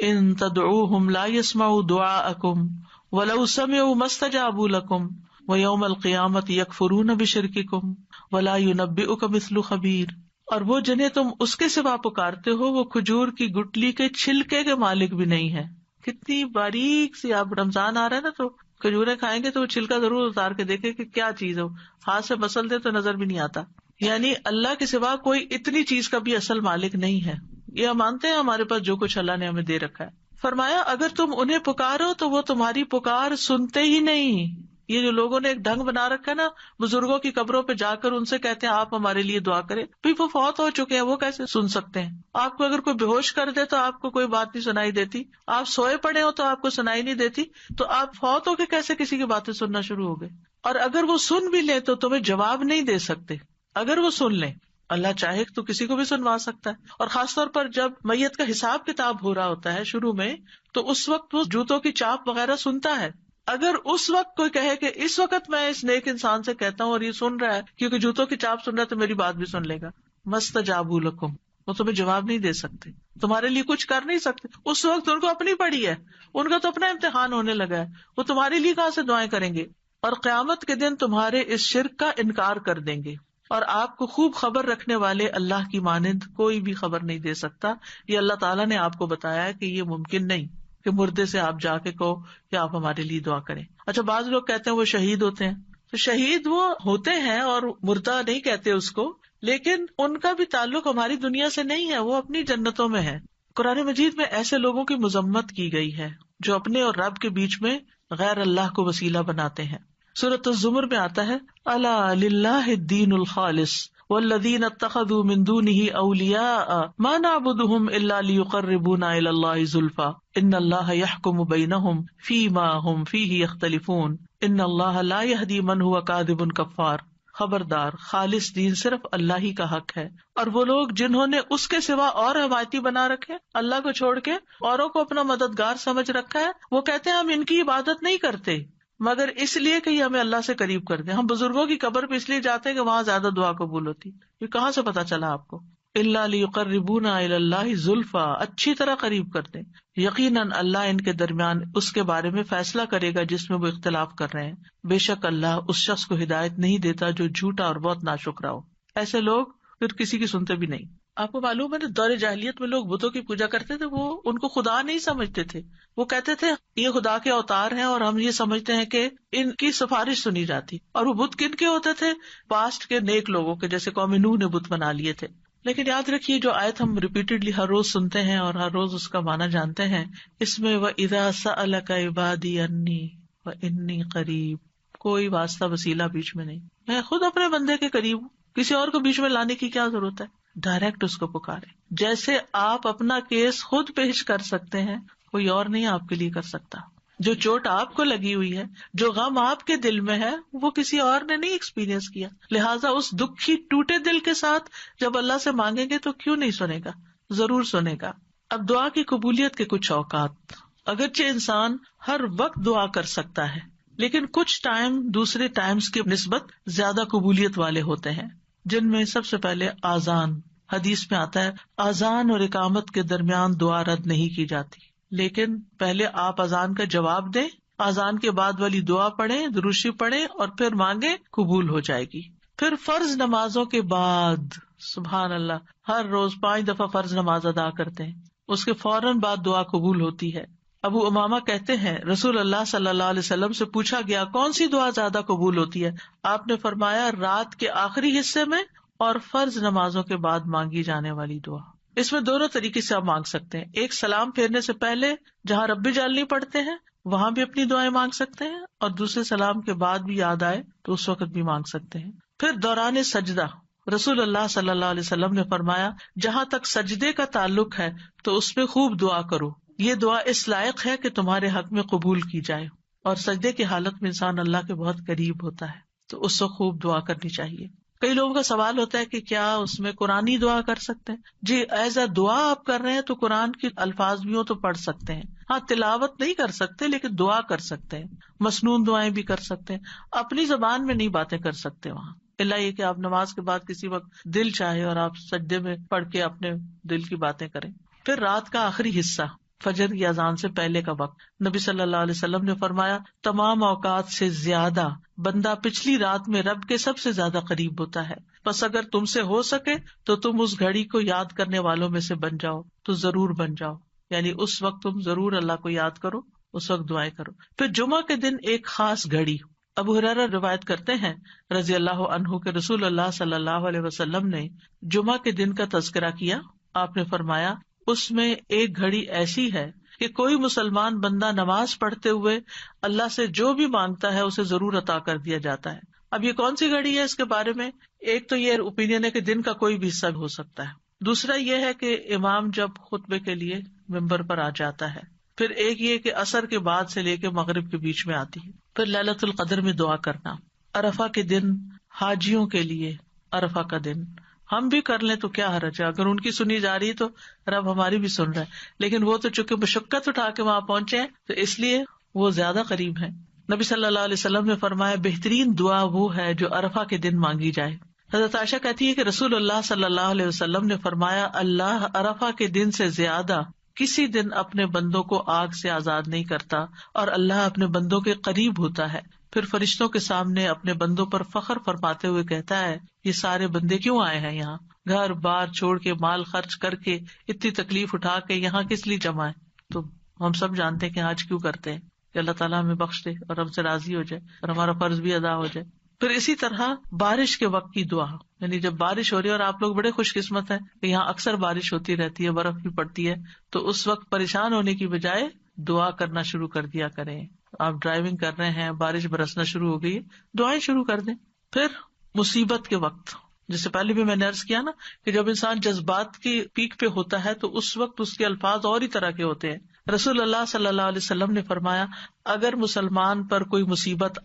[SPEAKER 1] ان تدعوہم لا يسمعوا دعاءکم ولو سمعوا ما استجابوا لکم ویوم القیامۃ یکفرون بشرککم ولا ینبئک مثل خبیر. اور وہ جنہیں تم اس کے سوا پکارتے ہو وہ کھجور کی گٹلی کے چھلکے کے مالک بھی نہیں ہے. کتنی باریک سی، آپ رمضان آ رہا ہے نا تو کھجوریں کھائیں گے تو وہ چھلکا ضرور اتار کے دیکھیں کہ کیا چیز ہو، ہاتھ سے مسل دے تو نظر بھی نہیں آتا. یعنی اللہ کے سوا کوئی اتنی چیز کا بھی اصل مالک نہیں ہے. یہ ہم مانتے ہیں ہمارے پاس جو کچھ اللہ نے ہمیں دے رکھا ہے. فرمایا اگر تم انہیں پکارو تو وہ تمہاری پکار سنتے ہی نہیں. یہ جو لوگوں نے ایک ڈھنگ بنا رکھا ہے نا، بزرگوں کی قبروں پہ جا کر ان سے کہتے ہیں آپ ہمارے لیے دعا کریں، بھی وہ فوت ہو چکے ہیں، وہ کیسے سن سکتے ہیں؟ آپ کو اگر کوئی بے ہوش کر دے تو آپ کو کوئی بات نہیں سنائی دیتی، آپ سوئے پڑے ہو تو آپ کو سنائی نہیں دیتی، تو آپ فوت ہو کے کیسے کسی کی باتیں سننا شروع ہو گئے؟ اور اگر وہ سن بھی لیں تو تمہیں جواب نہیں دے سکتے. اگر وہ سن لیں، اللہ چاہے تو کسی کو بھی سنوا سکتا ہے. اور خاص طور پر جب میت کا حساب کتاب ہو رہا ہوتا ہے شروع میں، تو اس وقت وہ جوتوں کی چاپ وغیرہ سنتا ہے. اگر اس وقت کوئی کہے کہ اس وقت میں اس نیک انسان سے کہتا ہوں اور یہ سن رہا ہے کیونکہ جوتوں کی چاپ سن رہا ہے تو میری بات بھی سن لے گا، مستجابوا لکم، وہ تمہیں جواب نہیں دے سکتے، تمہارے لیے کچھ کر نہیں سکتے. اس وقت ان کو اپنی پڑی ہے، ان کا تو اپنا امتحان ہونے لگا ہے، وہ تمہارے لیے کہاں سے دعائیں کریں گے؟ اور قیامت کے دن تمہارے اس شرک کا انکار کر دیں گے. اور آپ کو خوب خبر رکھنے والے اللہ کی مانند کوئی بھی خبر نہیں دے سکتا. یہ اللہ تعالیٰ نے آپ کو بتایا ہے کہ یہ ممکن نہیں کہ مردے سے آپ جا کے کہو کہ آپ ہمارے لیے دعا کریں. اچھا، بعض لوگ کہتے ہیں وہ شہید ہوتے ہیں، تو شہید وہ ہوتے ہیں اور مردہ نہیں کہتے اس کو، لیکن ان کا بھی تعلق ہماری دنیا سے نہیں ہے، وہ اپنی جنتوں میں ہے. قرآن مجید میں ایسے لوگوں کی مذمت کی گئی ہے جو اپنے اور رب کے بیچ میں غیر اللہ کو وسیلہ بناتے ہیں. سورۃ الزمر میں آتا ہے الا للہ الدین الخالص والذین اتخذوا من دونہ اولیاء ما نعبدهم الا لیقربونا الی اللہ زلفی ان اللہ یحکم بینہم فیما ہم فیہ یختلفون ان اللہ لا یہدی من هو کاذب کفار. خبردار، خالص دین صرف اللہ ہی کا حق ہے، اور وہ لوگ جنہوں نے اس کے سوا اور حمایتی بنا رکھے، اللہ کو چھوڑ کے اوروں کو اپنا مددگار سمجھ رکھا ہے، وہ کہتے ہیں ہم ان کی عبادت نہیں کرتے مگر اس لیے کہ یہ ہمیں اللہ سے قریب کر دیں. ہم بزرگوں کی قبر پہ اس لیے جاتے ہیں کہ وہاں زیادہ دعا قبول ہوتی. یہ کہاں سے پتا چلا آپ کو؟ الا لیقربونا الی اللہ زلفی، اچھی طرح قریب کر دیں. یقیناً اللہ ان کے درمیان اس کے بارے میں فیصلہ کرے گا جس میں وہ اختلاف کر رہے ہیں. بے شک اللہ اس شخص کو ہدایت نہیں دیتا جو جھوٹا اور بہت ناشکرا ہو. ایسے لوگ پھر کسی کی سنتے بھی نہیں. آپ کو معلوم ہے نا، دور جاہلیت میں لوگ بتوں کی پوجا کرتے تھے، وہ ان کو خدا نہیں سمجھتے تھے. وہ کہتے تھے یہ خدا کے اوتار ہیں اور ہم یہ سمجھتے ہیں کہ ان کی سفارش سنی جاتی. اور وہ بت کن کے ہوتے تھے؟ پاسٹ کے نیک لوگوں کے، جیسے قوم نوح نے بت بنا لیے تھے. لیکن یاد رکھیے جو آیت ہم ریپیٹڈلی ہر روز سنتے ہیں اور ہر روز اس کا معنی جانتے ہیں، اس میں وَإِذَا سَأَلَكَ عِبَادِي عَنِّي وَإِنِّي قَرِيبٌ، کوئی واسطہ وسیلہ بیچ میں نہیں. میں خود اپنے بندے کے قریب ہوں، کسی اور کو بیچ میں لانے کی کیا ضرورت ہے؟ ڈائریکٹ اس کو پکارے. جیسے آپ اپنا کیس خود پیش کر سکتے ہیں، کوئی اور نہیں آپ کے لیے کر سکتا. جو چوٹ آپ کو لگی ہوئی ہے، جو غم آپ کے دل میں ہے، وہ کسی اور نے نہیں ایکسپیرینس کیا. لہٰذا اس دکھی ٹوٹے دل کے ساتھ جب اللہ سے مانگیں گے تو کیوں نہیں سنے گا؟ ضرور سنے گا. اب دعا کی قبولیت کے کچھ اوقات. اگرچہ انسان ہر وقت دعا کر سکتا ہے، لیکن کچھ ٹائم دوسرے ٹائمز کی نسبت زیادہ قبولیت والے ہوتے ہیں، جن میں سب سے پہلے آذان. حدیث میں آتا ہے آذان اور اقامت کے درمیان دعا رد نہیں کی جاتی، لیکن پہلے آپ اذان کا جواب دیں، اذان کے بعد والی دعا پڑھیں، درود پڑھیں اور پھر مانگیں، قبول ہو جائے گی. پھر فرض نمازوں کے بعد، سبحان اللہ، ہر روز 5 دفعہ فرض نماز ادا کرتے ہیں، اس کے فوراً بعد دعا قبول ہوتی ہے. ابو امامہ کہتے ہیں رسول اللہ صلی اللہ علیہ وسلم سے پوچھا گیا کون سی دعا زیادہ قبول ہوتی ہے؟ آپ نے فرمایا رات کے آخری حصے میں اور فرض نمازوں کے بعد مانگی جانے والی دعا. اس میں دونوں طریقے سے آپ مانگ سکتے ہیں. ایک سلام پھیرنے سے پہلے جہاں رب جعلنی پڑھتے ہیں وہاں بھی اپنی دعائیں مانگ سکتے ہیں, اور دوسرے سلام کے بعد بھی یاد آئے تو اس وقت بھی مانگ سکتے ہیں. پھر دوران سجدہ رسول اللہ صلی اللہ علیہ وسلم نے فرمایا جہاں تک سجدے کا تعلق ہے تو اس میں خوب دعا کرو, یہ دعا اس لائق ہے کہ تمہارے حق میں قبول کی جائے. اور سجدے کی حالت میں انسان اللہ کے بہت قریب ہوتا ہے, تو اس وقت خوب دعا کرنی چاہیے. کئی لوگوں کا سوال ہوتا ہے کہ کیا اس میں قرآنی دعا کر سکتے ہیں؟ جی, ایز اے دعا آپ کر رہے ہیں تو قرآن کے الفاظ بھی ہو تو پڑھ سکتے ہیں. ہاں, تلاوت نہیں کر سکتے لیکن دعا کر سکتے ہیں, مسنون دعائیں بھی کر سکتے ہیں. اپنی زبان میں نہیں باتیں کر سکتے وہاں, الا یہ کہ آپ نماز کے بعد کسی وقت دل چاہے اور آپ سجدے میں پڑھ کے اپنے دل کی باتیں کریں. پھر رات کا آخری حصہ, فجر کی اذان سے پہلے کا وقت, نبی صلی اللہ علیہ وسلم نے فرمایا تمام اوقات سے زیادہ بندہ پچھلی رات میں رب کے سب سے زیادہ قریب ہوتا ہے. بس اگر تم سے ہو سکے تو تم اس گھڑی کو یاد کرنے والوں میں سے بن جاؤ, تو ضرور بن جاؤ. یعنی اس وقت تم ضرور اللہ کو یاد کرو, اس وقت دعائیں کرو. پھر جمعہ کے دن ایک خاص گھڑی, ابو ہریرہ روایت کرتے ہیں رضی اللہ عنہ کہ رسول اللہ صلی اللہ علیہ وسلم نے جمعہ کے دن کا تذکرہ کیا. آپ نے فرمایا اس میں ایک گھڑی ایسی ہے کہ کوئی مسلمان بندہ نماز پڑھتے ہوئے اللہ سے جو بھی مانگتا ہے اسے ضرور عطا کر دیا جاتا ہے. اب یہ کون سی گھڑی ہے, اس کے بارے میں ایک تو یہ اوپینین ہے کہ دن کا کوئی بھی حصہ ہو سکتا ہے. دوسرا یہ ہے کہ امام جب خطبے کے لیے ممبر پر آ جاتا ہے. پھر ایک یہ کہ عصر کے بعد سے لے کے مغرب کے بیچ میں آتی ہے. پھر لیلۃ القدر میں دعا کرنا. عرفہ کے دن حاجیوں کے لیے, عرفہ کا دن ہم بھی کر لیں تو کیا حرج ہے, اگر ان کی سنی جا رہی تو رب ہماری بھی سن رہا ہے. لیکن وہ تو چونکہ مشقت اٹھا کے وہاں پہنچے ہیں تو اس لیے وہ زیادہ قریب ہیں. نبی صلی اللہ علیہ وسلم نے فرمایا بہترین دعا وہ ہے جو عرفہ کے دن مانگی جائے. حضرت عائشہ کہتی ہے کہ رسول اللہ صلی اللہ علیہ وسلم نے فرمایا اللہ عرفہ کے دن سے زیادہ کسی دن اپنے بندوں کو آگ سے آزاد نہیں کرتا, اور اللہ اپنے بندوں کے قریب ہوتا ہے. پھر فرشتوں کے سامنے اپنے بندوں پر فخر فرماتے ہوئے کہتا ہے یہ سارے بندے کیوں آئے ہیں یہاں, گھر بار چھوڑ کے, مال خرچ کر کے, اتنی تکلیف اٹھا کے یہاں کس لیے جمع ہے. تو ہم سب جانتے ہیں کہ آج کیوں کرتے ہیں کہ اللہ تعالیٰ ہمیں بخش دے اور ہم سے راضی ہو جائے اور ہمارا فرض بھی ادا ہو جائے. پھر اسی طرح بارش کے وقت کی دعا, یعنی جب بارش ہو رہی ہے, اور آپ لوگ بڑے خوش قسمت ہیں کہ یہاں اکثر بارش ہوتی رہتی ہے, برف بھی پڑتی ہے, تو اس وقت پریشان ہونے کی بجائے دعا کرنا شروع کر دیا کریں. آپ ڈرائیونگ کر رہے ہیں, بارش برسنا شروع ہو گئی, دعائیں شروع کر دیں. پھر مصیبت کے وقت, جس سے پہلے بھی میں نے عرض کیا نا کہ جب انسان جذبات کی پیک پہ ہوتا ہے تو اس وقت اس کے الفاظ اور ہی طرح کے ہوتے ہیں. رسول اللہ صلی اللہ علیہ وسلم نے فرمایا اگر مسلمان پر کوئی مصیبت